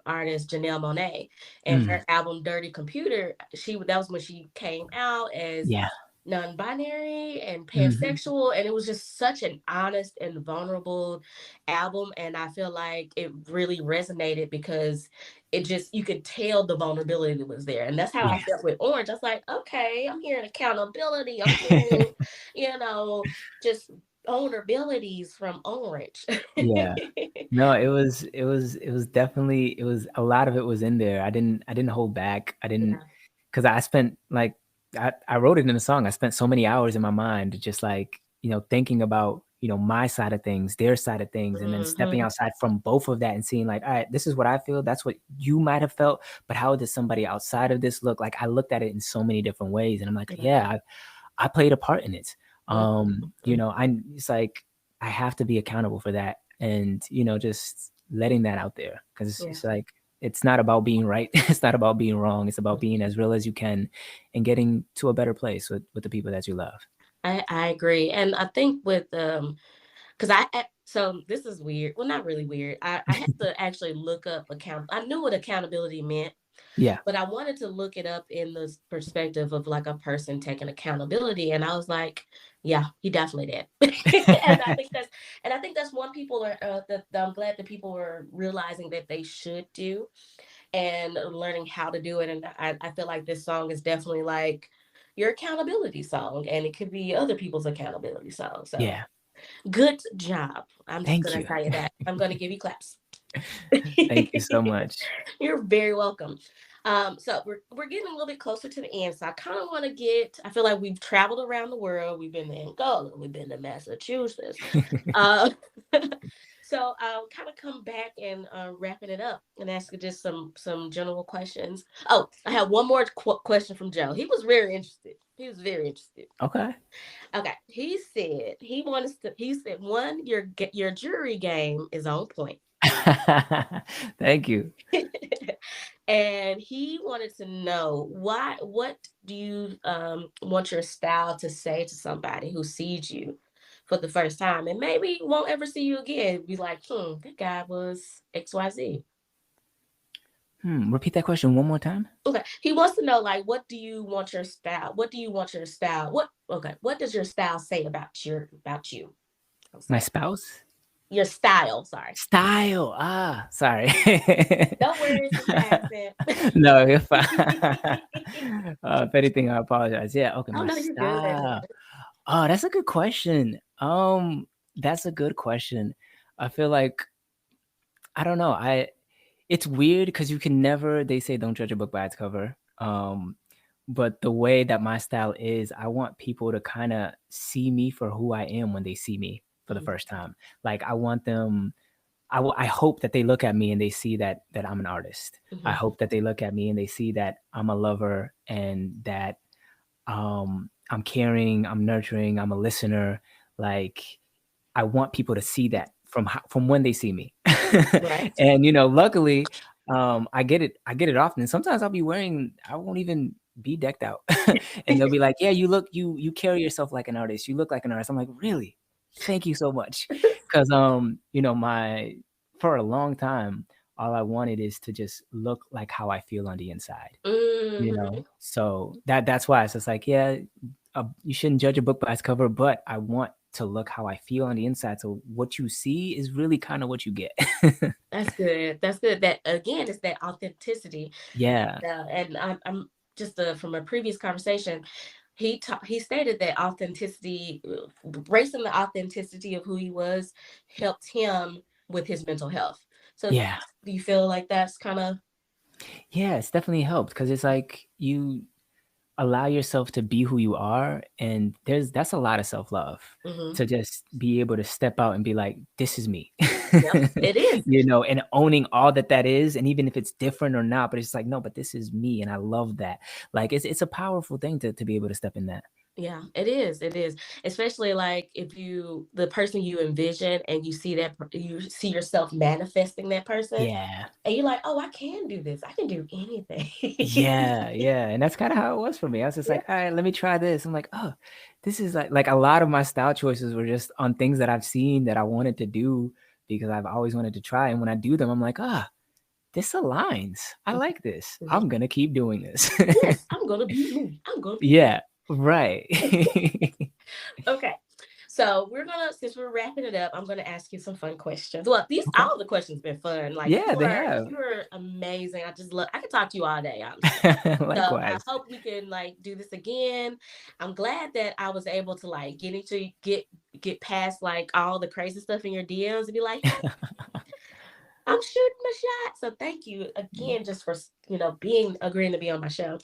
artists, Janelle Monáe, and Mm. her album "Dirty Computer." That was when she came out as Yeah. non-binary and Mhm. pansexual, and it was just such an honest and vulnerable album, and I feel like it really resonated because it just you could tell the vulnerability that was there, and that's how I Yeah. felt with Orange. I was like, okay, I'm hearing accountability, I'm hearing you know just vulnerabilities from Orange. Yeah. No, it was definitely, it was a lot of it was in there. I didn't hold back. I didn't, Yeah. because I spent like, I wrote it in a song. I spent so many hours in my mind just like, thinking about, my side of things, their side of things, and then stepping Hmm. outside from both of that and seeing like, all right, this is what I feel. That's what you might have felt, but how does somebody outside of this look? Like I looked at it in so many different ways, and I'm like, Yeah. yeah, I played a part in it. Mhm. I it's like I have to be accountable for that, and just letting that out there, because Yeah. it's like it's not about being right, it's not about being wrong, it's about being as real as you can and getting to a better place with the people that you love. I agree. And I think with because so this is weird. Well, not really weird. I had to actually look up account. I knew what accountability meant, Yeah. but I wanted to look it up in the perspective of like a person taking accountability. And I was like, yeah, he definitely did. and I think that's and I think that's one people are that I'm glad that people are realizing that they should do and learning how to do it. And I feel like this song is definitely like your accountability song, and it could be other people's accountability song. So Yeah. good job. I'm just Thank gonna you. tell you that. I'm gonna give you claps. Thank you so much. You're very welcome. So we're getting a little bit closer to the end. So I kind of want to get. I feel like we've traveled around the world. We've been to Angola. We've been to Massachusetts. Uh, so I'll kind of come back and wrapping it up and ask you just some general questions. Oh, I have one more question from Joe. He was very interested. He was very interested. Okay. Okay, he said he wants to. He said one, your jury game is on point. Thank you. And he wanted to know what do you want your style to say to somebody who sees you for the first time and maybe won't ever see you again, be like, that guy was XYZ. Repeat that question one more time. Okay, he wants to know, like, what do you want your style what does your style say about you? I'll My say spouse? your style, sorry. Style. Ah, sorry. Don't worry, it's just the accent. No, you're fine. If anything, I apologize. Yeah, okay, Oh my no, you're good. style. Oh, that's a good question. That's a good question. I feel like I don't know. It's weird because you can never. They say don't judge a book by its cover. But the way that my style is, I want people to kind of see me for who I am when they see me for the Mhm, first time. Like I want them I hope that they look at me and they see that I'm an artist. I mhm. hope that they look at me and they see that I'm a lover and that I'm caring, I'm nurturing, I'm a listener. Like I want people to see that from when they see me. Right. And luckily, I get it often. Sometimes I'll be wearing, I won't even be decked out. And they'll be like, "Yeah, you carry yourself like an artist. You look like an artist." I'm like, "Really? Thank you so much." Cuz my for a long time all I wanted is to just look like how I feel on the inside. Mhm. So that's why it's just like, yeah, you shouldn't judge a book by its cover, but I want to look how I feel on the inside. So what you see is really kind of what you get. That's good. That's good. That again is that authenticity. Yeah. And I'm just from a previous conversation. He stated that authenticity, embracing the authenticity of who he was, helped him with his mental health. So Yeah. do you feel like that's kind of? Yeah, it's definitely helped because it's like you allow yourself to be who you are, and that's a lot of self-love Hmm. to just be able to step out and be like, this is me. Yep, it is. And owning all that is, and even if it's different or not, but it's like, no, but this is me and I love that. Like it's a powerful thing to be able to step in that. Yeah, it is. It is. Especially like if the person you envision and you see you see yourself manifesting that person Yeah. and you're like, oh, I can do this. I can do anything. Yeah, yeah, and that's kinda how it was for me. I was just Yeah. like, "Alright, let me try this." I'm like, "Oh, this is like a lot of my style choices were just on things that I've seen that I wanted to do because I've always wanted to try, and when I do them, I'm like, "Ah, this aligns. I Mhm, like this. mhm. I'm gonna keep doing this." Yes, I'm gonna be me. I'm gonna be me. Yeah, right. Okay. So since we're wrapping it up, I'm gonna ask you some fun questions. Well, these Okay. all the questions been fun. Like Yeah, they have. you are amazing. I could talk to you all day, honestly. So I Likewise. hope we can like do this again. I'm glad that I was able to like get past like all the crazy stuff in your DMs and be like, hey, I'm shooting my shot. So thank you again just for being agreeing to be on my show.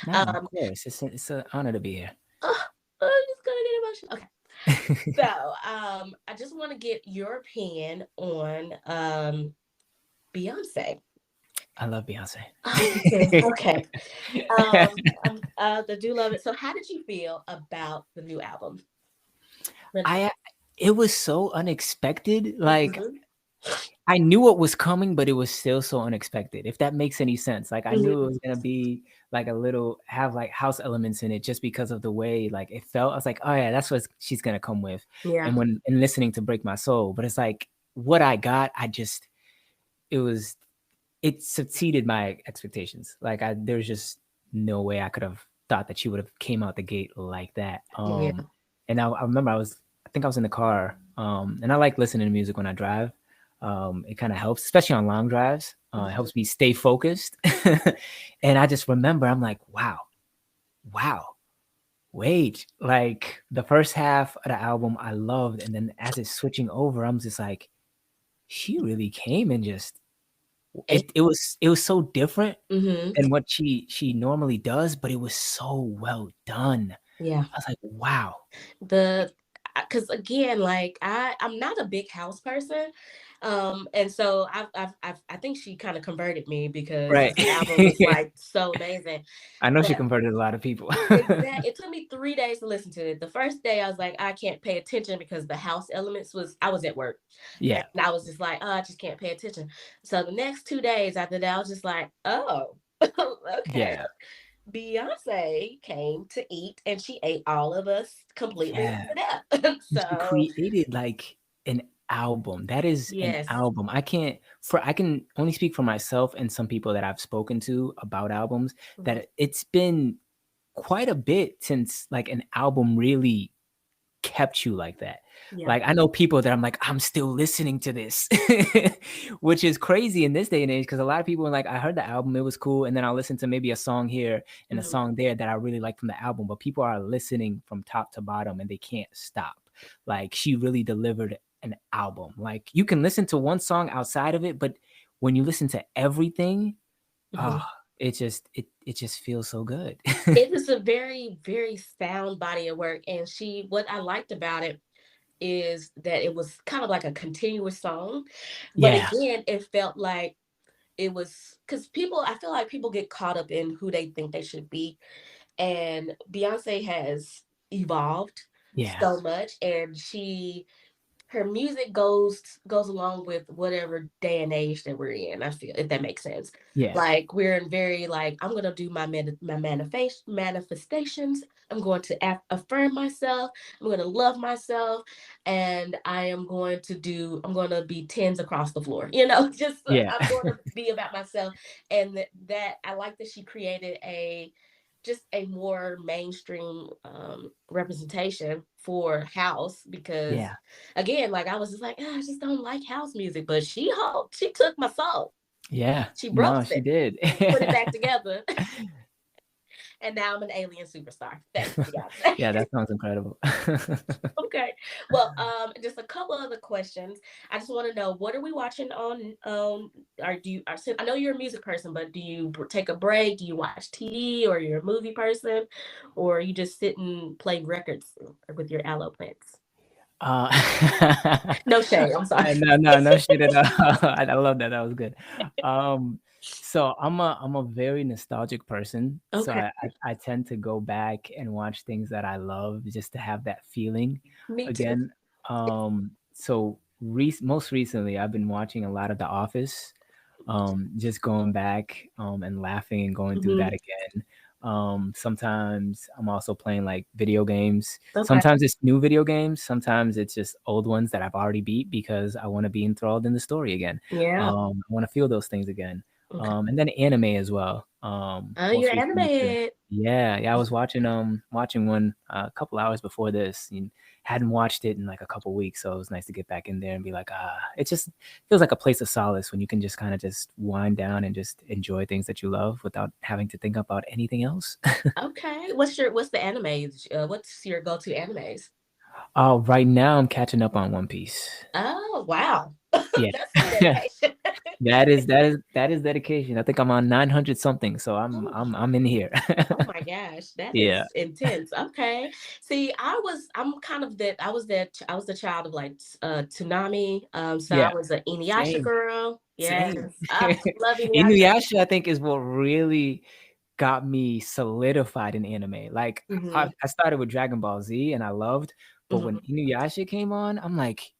No, of Um course. It's an honor to be here. oh, I'm just gonna get emotional. Okay. So I just want to get your opinion on Beyonce. I love Beyonce. Oh, me too. Okay. I do love it. So how did you feel about the new album? Red I Heart. it was so unexpected. Like Mhm. I knew what was coming, but it was still so unexpected, if that makes any sense. Like I knew it Mhm. was gonna be like a little have like house elements in it just because of the way like it felt. I was like, oh yeah, that's what she's gonna come with. Yeah. And when and listening to Break My Soul, but it's like what I got, I just it was it succeeded my expectations. Like there's just no way I could have thought that she would have came out the gate like that. Yeah. And I remember I think I was in the car, and I like listening to music when I drive. It kind of helps, especially on long drives. It Mhm. helps me stay focused. And I just remember, I'm like, wow, wait, like the first half of the album I loved, and then as it's switching over, I'm just like, she really came and just it was so different Mhm. than what she normally does, but it was so well done. Yeah. I was like, wow. The because again, like I'm not a big house person, and so I think she kind of converted me because Right. this album was like so amazing. I know she But converted a lot of people. it took me 3 days to listen to it. The first day I was like, I can't pay attention because the house elements was I was at work, and Yeah, I was just like, oh, I just can't pay attention. So the next 2 days after that, I was just like, oh, okay. yeah, Beyonce came to eat and she ate all of us completely yeah. to death. And she So, created, like, an album. That is an yes. album. I can only speak for myself and some people that I've spoken to about albums, Mhm. that it's been quite a bit since, like, an album really kept you like that. Yeah. Like, I know people that I'm like, "I'm still listening to this," which is crazy in this day and age because a lot of people are like, "I heard the album, it was cool," and then I'll listen to maybe a song here and a Mhm. song there that I really like from the album, but people are listening from top to bottom and they can't stop. Like, she really delivered an album. Like, you can listen to one song outside of it, but when you listen to everything, Mhm. ah, it just feels so good. It is a very, very sound body of work. And what I liked about it is that it was kind of like a continuous song. But Yeah, again, it felt like it was because I feel like people get caught up in who they think they should be. And Beyonce has evolved yeah, so much, and her music goes along with whatever day and age that we're in. I feel if that makes sense. yeah, Like we're in very like I'm gonna do my manifestations. I'm going to affirm myself. I'm going to love myself, and I'm going to be tens across the floor. Just yeah, I'm going to be about myself, and that I like that she created a more mainstream representation for house because yeah. again like I was just like I just don't like house music, but she took my soul, Yeah. she broke No, she it, did. put it back together, and now I'm an alien superstar. Thanks, Beyonce. Yeah, that sounds incredible. Okay. Well, just a couple other questions. I just want to know what are we watching on or I know you're a music person, but do you take a break? Do you watch TV or you're a movie person or you just sit and play records with your aloe plants? Uh, No shade, I'm sorry. no shit at all. I love that, that was good. Um, so I'm a very nostalgic person, so Okay. I tend to go back and watch things that I love just to have that feeling Me too. again. So most recently, I've been watching a lot of The Office, just going back, and laughing and going through Hmm. that again. Sometimes I'm also playing like video games. Okay. Sometimes it's new video games. Sometimes it's just old ones that I've already beat because I want to be enthralled in the story again. Yeah. I want to feel those things again. Okay. And then anime as well. Oh, Most you're recently, animated. yeah, I was watching one a couple hours before this. And hadn't watched it in like a couple weeks, so it was nice to get back in there and be like, it just feels like a place of solace when you can just kind of just wind down and just enjoy things that you love without having to think about anything else. Okay. What's the animes? What's your go-to animes? Right now I'm catching up on One Piece. Oh, wow. Yeah. That's some dedication. That is dedication. I think I'm on 900 something, so I'm Oh, I'm I'm in here. oh my gosh, that Yeah. is intense. Okay. See, I'm kind of that I was the child of like Tsunami. So I Yeah. was an Inuyasha Same. girl. Yes. Same. I love Inuyasha. Inuyasha, I think, is what really got me solidified in anime. Like, I Hmm. I started with Dragon Ball Z and I loved, But when Mhm. Inuyasha came on, I'm like,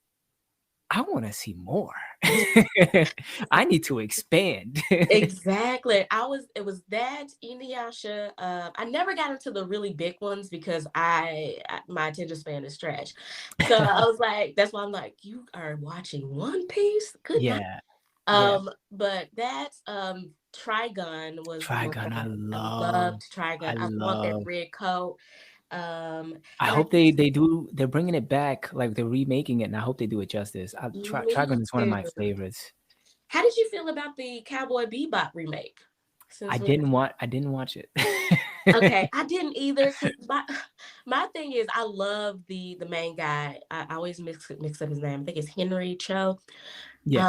I want to see more. I need to expand. Exactly. It was that Inuyasha. I never got into the really big ones because my attention span is trash. So I was like, that's why I'm like, you are watching One Piece? Good night. Yeah, yeah. But that Trigun was one Trigun, of I my, I love, loved Trigun. I I want that love. red coat. I And I hope they're bringing it back, like they're remaking it, and I hope they do it justice. me Trigun is one of too. my favorites. How did you feel about the Cowboy Bebop remake? Since we I didn't watch it. Okay, I didn't either because my thing is I love the main guy. I always mix up his name. I think it's Henry Cho. Yeah,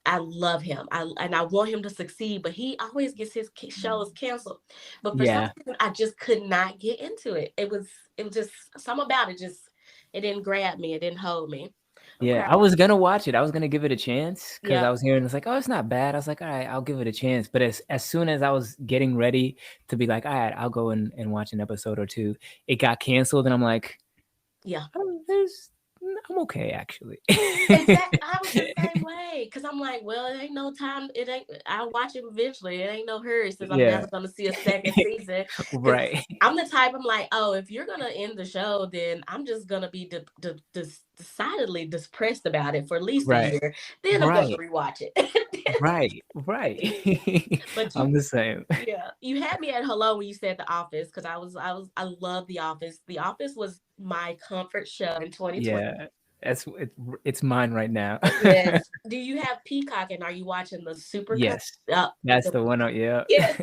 I love him. I want him to succeed, but he always gets his shows canceled. But for some yeah. reason, I just could not get into it. It was just something about it. Just it didn't grab me. It didn't hold me. Yeah, Okay. I was gonna watch it. I was gonna give it a chance because I Yep. was hearing it's like, oh, it's not bad. I was like, all right, I'll give it a chance. But as soon as I was getting ready to be like, all right, I'll go and watch an episode or two, it got canceled, and I'm like, Yeah. oh, I'm okay actually. Exactly. I was the same way because I'm like, well, it ain't no time. It ain't. I'll watch it eventually. It ain't no hurry since I'm Yeah, never gonna see a second season. Because right, I'm the type. I'm like, oh, if you're gonna end the show, then I'm just gonna be decidedly depressed about it for at least a right, year. Then I'm gonna right, rewatch it. right. But I'm the same. yeah, you had me at hello when you said The Office because I love The Office. The Office was my comfort show in 2020. Yeah, it's mine right now. Yes. Do you have Peacock and are you watching the super cut? Yes, Uh, that's the, the one. Yeah, yes.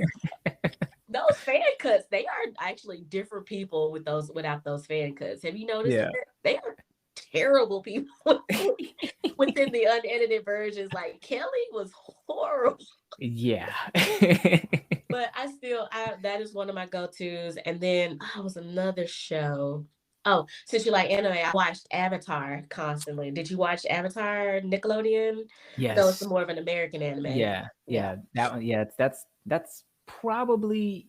Those fan cuts, they are actually different people with those without those fan cuts. Have you noticed yeah, that? They are terrible people within the unedited versions. Like Kelly was horrible. yeah. But I that is one of my go-tos. And then was another show. Oh, since you like anime, I watched Avatar constantly. Did you watch Avatar Nickelodeon? No, it's Yes. more of an American anime. Yeah, Yeah. yeah, that one, yeah, that's probably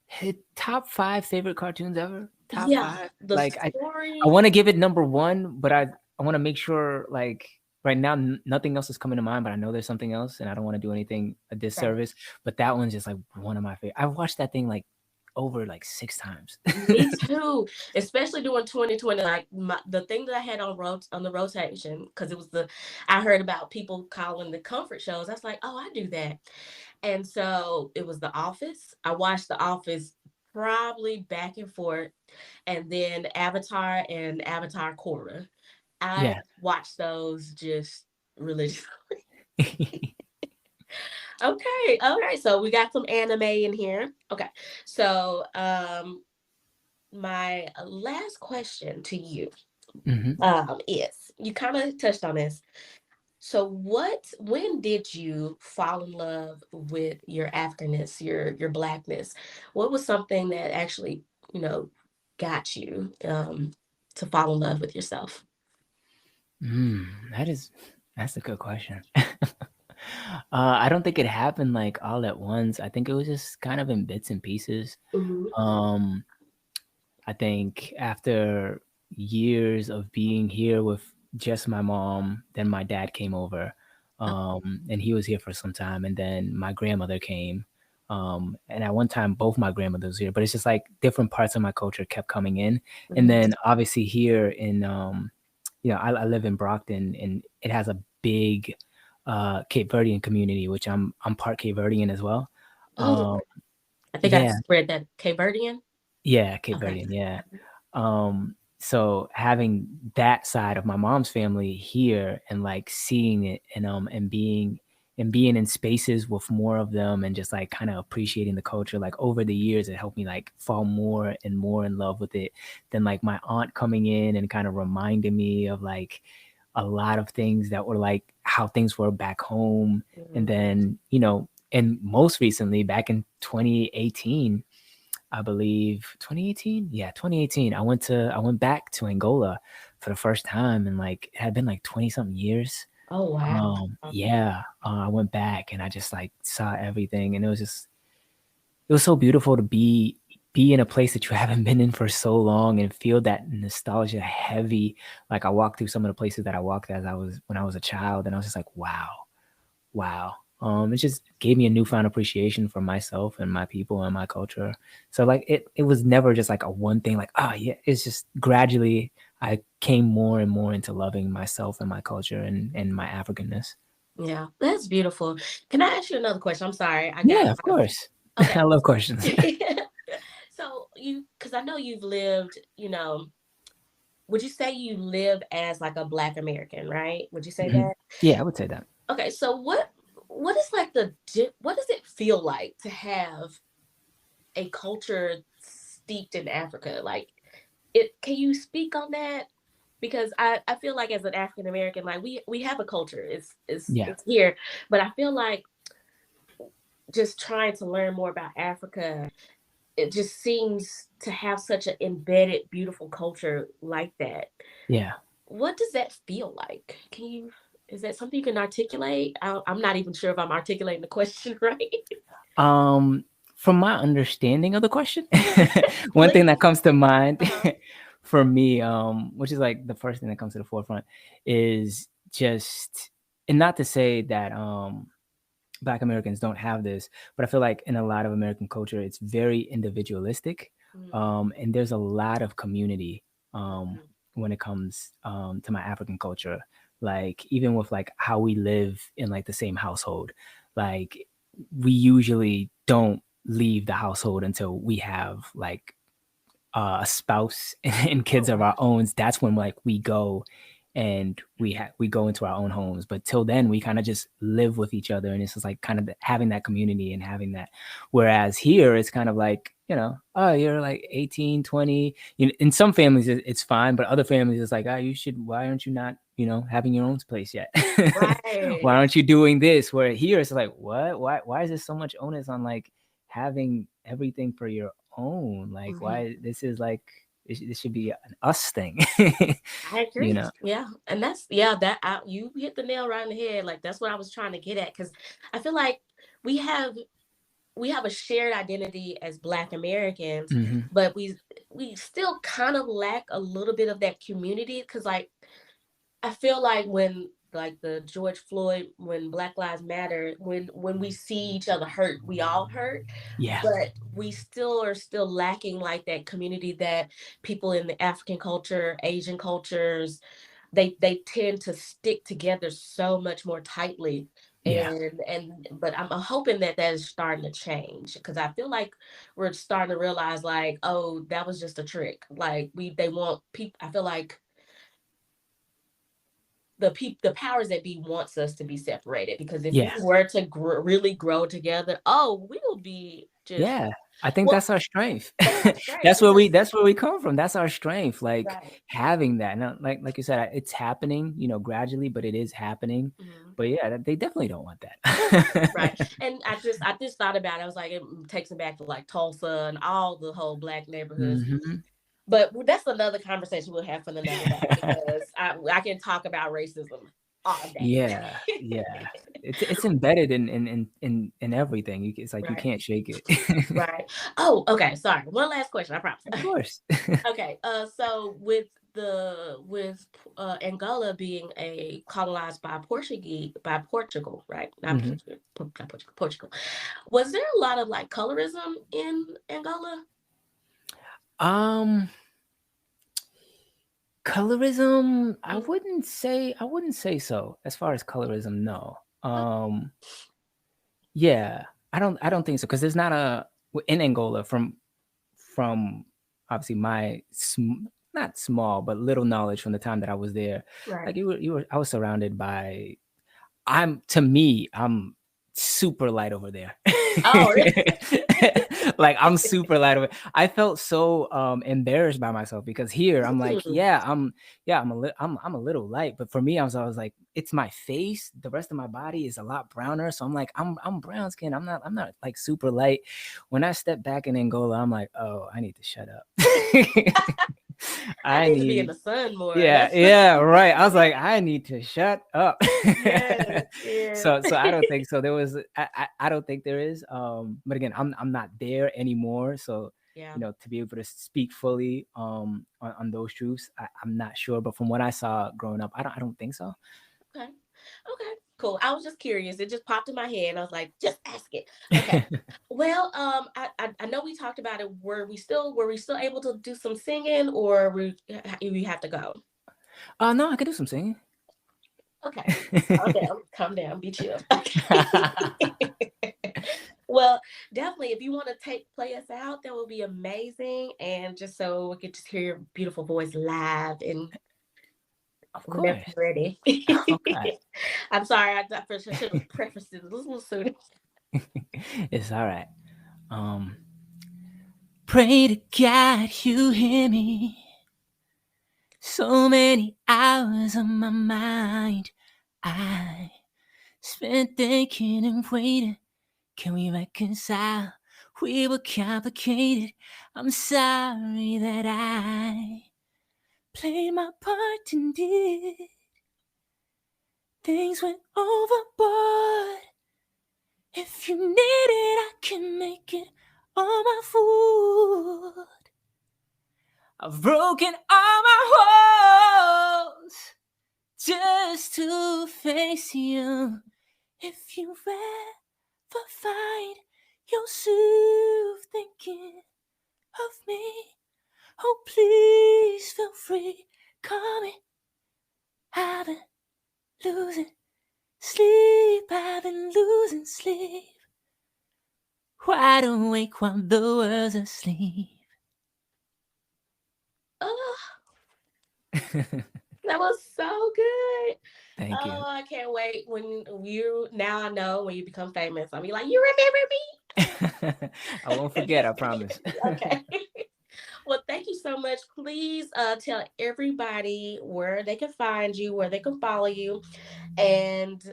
hit top 5 favorite cartoons ever. Top Yeah. 5. The Like, I story. wanna give it number 1, but I wanna make sure, like, right now, nothing else is coming to mind, but I know there's something else, and I don't wanna do anything a Right. disservice, but that one's just, like, one of my favorite. I've watched that thing, like, over, like, 6 times. Me too, especially during 2020. Like the thing that I had on the rotation because it was the I heard about people calling the comfort shows. I was like, oh, I do that, and so it was The Office. I watched The Office probably back and forth, and then Avatar and Avatar Korra. I Yeah. watched those just religiously. Okay, all right. So we got some anime in here. Okay, so my last question to you Mhm. is you kind of touched on this. So when did you fall in love with your Africanness, your blackness? What was something that actually, you know, got you to fall in love with yourself? That is that's a good question. I don't think it happened, like, all at once. I think it was just kind of in bits and pieces. Mhm. Um, I think after years of being here with just my mom, then my dad came over, and he was here for some time, and then my grandmother came, and at one time, both my grandmothers were here, but it's just, like, different parts of my culture kept coming in, and Mhm. then obviously here in, I live in Brockton, and it has a big, Cape Verdean community, which I'm part Cape Verdean as well. Oh, Um, I think I yeah, read that Cape Verdean. yeah, Cape Okay. Verdean, yeah. So having that side of my mom's family here and, like, seeing it and being in spaces with more of them and just, like, kinda appreciating the culture, like, over the years, it helped me, like, fall more and more in love with it than, like, my aunt coming in and kinda reminding me of, like, a lot of things that were, like, how things were back home, and Mhm. then, and most recently, back in 2018, I believe 2018? Yeah, 2018. I went back to Angola for the first time and, like, it had been like 20 something years. Oh wow. Yeah, I went back and I just, like, saw everything, and it was so beautiful to be be in a place that you haven't been in for so long and feel that nostalgia heavy. Like I walked through some of the places that I walked as I was when I was a child, and I was just like, wow. It just gave me a newfound appreciation for myself and my people and my culture. So like it was never just like a one thing. Like yeah, it's just gradually I came more and more into loving myself and my culture and my Africanness. Yeah, that's beautiful. Can I ask you another question? I'm sorry, I got Yeah, of course. I okay. love questions. So because I know you've lived, would you say you live as like a Black American, right? Would you say Mhm. that? Yeah, I would say that. Okay, so what is like what does it feel like to have a culture steeped in Africa? Like can you speak on that? Because I feel like as an African American, like we have a culture. Yeah, It's here. But I feel like just trying to learn more about Africa, it just seems to have such an embedded, beautiful culture like that. yeah. What does that feel like? Is that something you can articulate? I'm not even sure if I'm articulating the question right. Um, from my understanding of the question, one thing that Please. comes to mind Uh-huh. for me, which is like the first thing that comes to the forefront, is just, and not to say that Black Americans don't have this, but I feel like in a lot of American culture, it's very individualistic, Mm-hmm. and there's a lot of community um, Mm-hmm. when it comes to my African culture. Like even with like how we live in like the same household, like we usually don't leave the household until we have like a spouse and Oh kids of wow. our own. That's when like we go and we go into our own homes. But till then, we kind of just live with each other, and it's just like kind of having that community and having that. Whereas here, it's kind of like, oh, you're like 18, 20. In some families, it's fine, but other families, it's like, oh, you should. Why aren't you not, having your own place yet? Why Right. aren't you doing this? Where here, it's like, what? Why is there so much onus on like having everything for your own? Like, Mm-hmm. why this is like this should be an us thing, I you agree. know? Yeah, and that's yeah you hit the nail right on the head. Like that's what I was trying to get at because I feel like we have we have a shared identity as Black Americans, Hmm. but we still kind of lack a little bit of that community because like I feel like when like the George Floyd, when Black Lives Matter, when we see each other hurt, we all hurt, Yeah, but we still are still lacking like that community that people in the African culture, Asian cultures, they tend to stick together so much more tightly. yeah, And but I'm hoping that that is starting to change because I feel like we're starting to realize like, oh, that was just a trick. Like they want people. I feel like the powers that be wants us to be separated because if we yeah, were to really grow together, oh, we'll be just yeah. I think well. that's our strength. That's our strength because That's where we come from. That's our strength. Like right. having that. Now, like you said, it's happening, gradually, but it is happening. Mhm. But yeah, they definitely don't want that. Right. And I just thought about it. I was like, it takes me back to like Tulsa and all the whole Black neighborhoods. Hmm. But that's another conversation we'll have for another day because I can talk about racism all day. Yeah, yeah. It's embedded in everything. It's like you Right. can't shake it. Right. Oh, okay. Sorry. One last question. I promise. Of course. Okay. So with Angola being a colonized by Portugal, right? Not Hmm. Portugal, not Portugal, Portugal. Was there a lot of like colorism in Angola? Um, Colorism, Mm, I wouldn't say so. As far as colorism, no. oh, Yeah, I don't think so because there's not in Angola from obviously my not small but little knowledge from the time that I was there. right. Like you were I was surrounded by I'm super light over there. Oh, really? Like I'm super light over. I felt so embarrassed by myself because here I'm like, Mm, I'm a little light, but for me I was like, it's my face. The rest of my body is a lot browner, so I'm like, I'm brown skin. I'm not like super light. When I step back in Angola, I'm like, oh, I need to shut up. I I need to be in need the sun more. Yeah, That's yeah, right. I was like, I need to shut up. yes, yes. So I don't think so. I don't think there is. But again, I'm not there anymore. So Yeah. you know, to be able to speak fully on those truths. I'm not sure, but from what I saw growing up, I don't think so. Okay. Okay. Cool. I was just curious. It just popped in my head. I was like, just ask it. Okay. Well, I know we talked about it. Were we still able to do some singing, or we have to go? No, I could do some singing. Okay. Calm down. Calm down. Be chill. Okay. Well, definitely, if you want to play us out, that would be amazing. And just so we could just hear your beautiful voice live and Of whenever course. you're ready. Okay. I'm sorry, I should have prefaced it a little sooner. It's all right. Um, Pray to God you hear me. So many hours on my mind. I spent thinking and waiting. Can we reconcile? We were complicated. I'm sorry that I played my part and did. Things went overboard. If you need it, I can make it on my foot. I've broken all my walls just to face you. If you ever find yourself thinking of me, oh please feel free. Call me. I've been losing sleep. I've been losing sleep. Wide awake while the world's asleep. Oh, that was so good. Thank Oh, you. I can't wait when you now I know when you become famous. I'll be like, you I won't forget, remember I me? promise. Okay. Well, thank you so much. Please tell everybody where they can find you, where they can follow you. And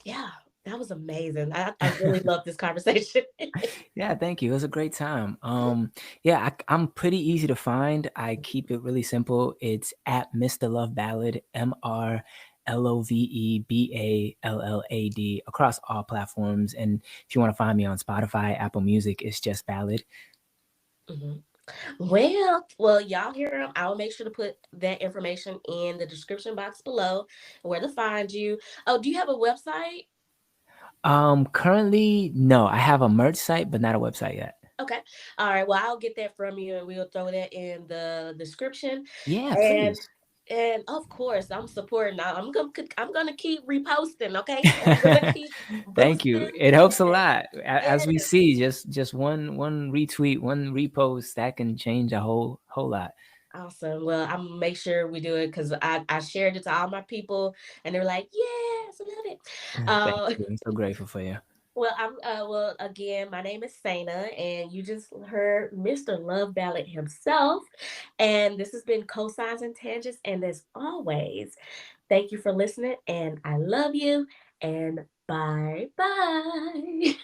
yeah, that was amazing. I really love this conversation. Yeah, thank you. It was a great time. Yeah, I'm pretty easy to find. I keep it really simple. It's at Mr. Love Ballad, MrLoveballad across all platforms. And if you want to find me on Spotify, Apple Music, it's just Ballad. Mhm. Well, y'all hear him. I'll make sure to put that information in the description box below, where to find you. Oh, do you have a website? Currently, no, I have a merch site, but not a website yet. Okay. All right. Well, I'll get that from you and we'll throw that in the description. Yeah, And please. and of course, I'm supporting. I'm gonna keep reposting, okay? I'm gonna keep Thank you. boosting. It helps a lot. As we Yes. see, just one retweet, one repost that can change a whole lot. Awesome. Well, I'm gonna make sure we do it because I shared it to all my people and they're like, yes, I love it. Thank Uh, you. I'm so grateful for you. well again, my name is Sana, and you just heard Mr. Love Ballad himself. And this has been Cosigns and Tangents. And as always, thank you for listening, and I love you. And bye bye.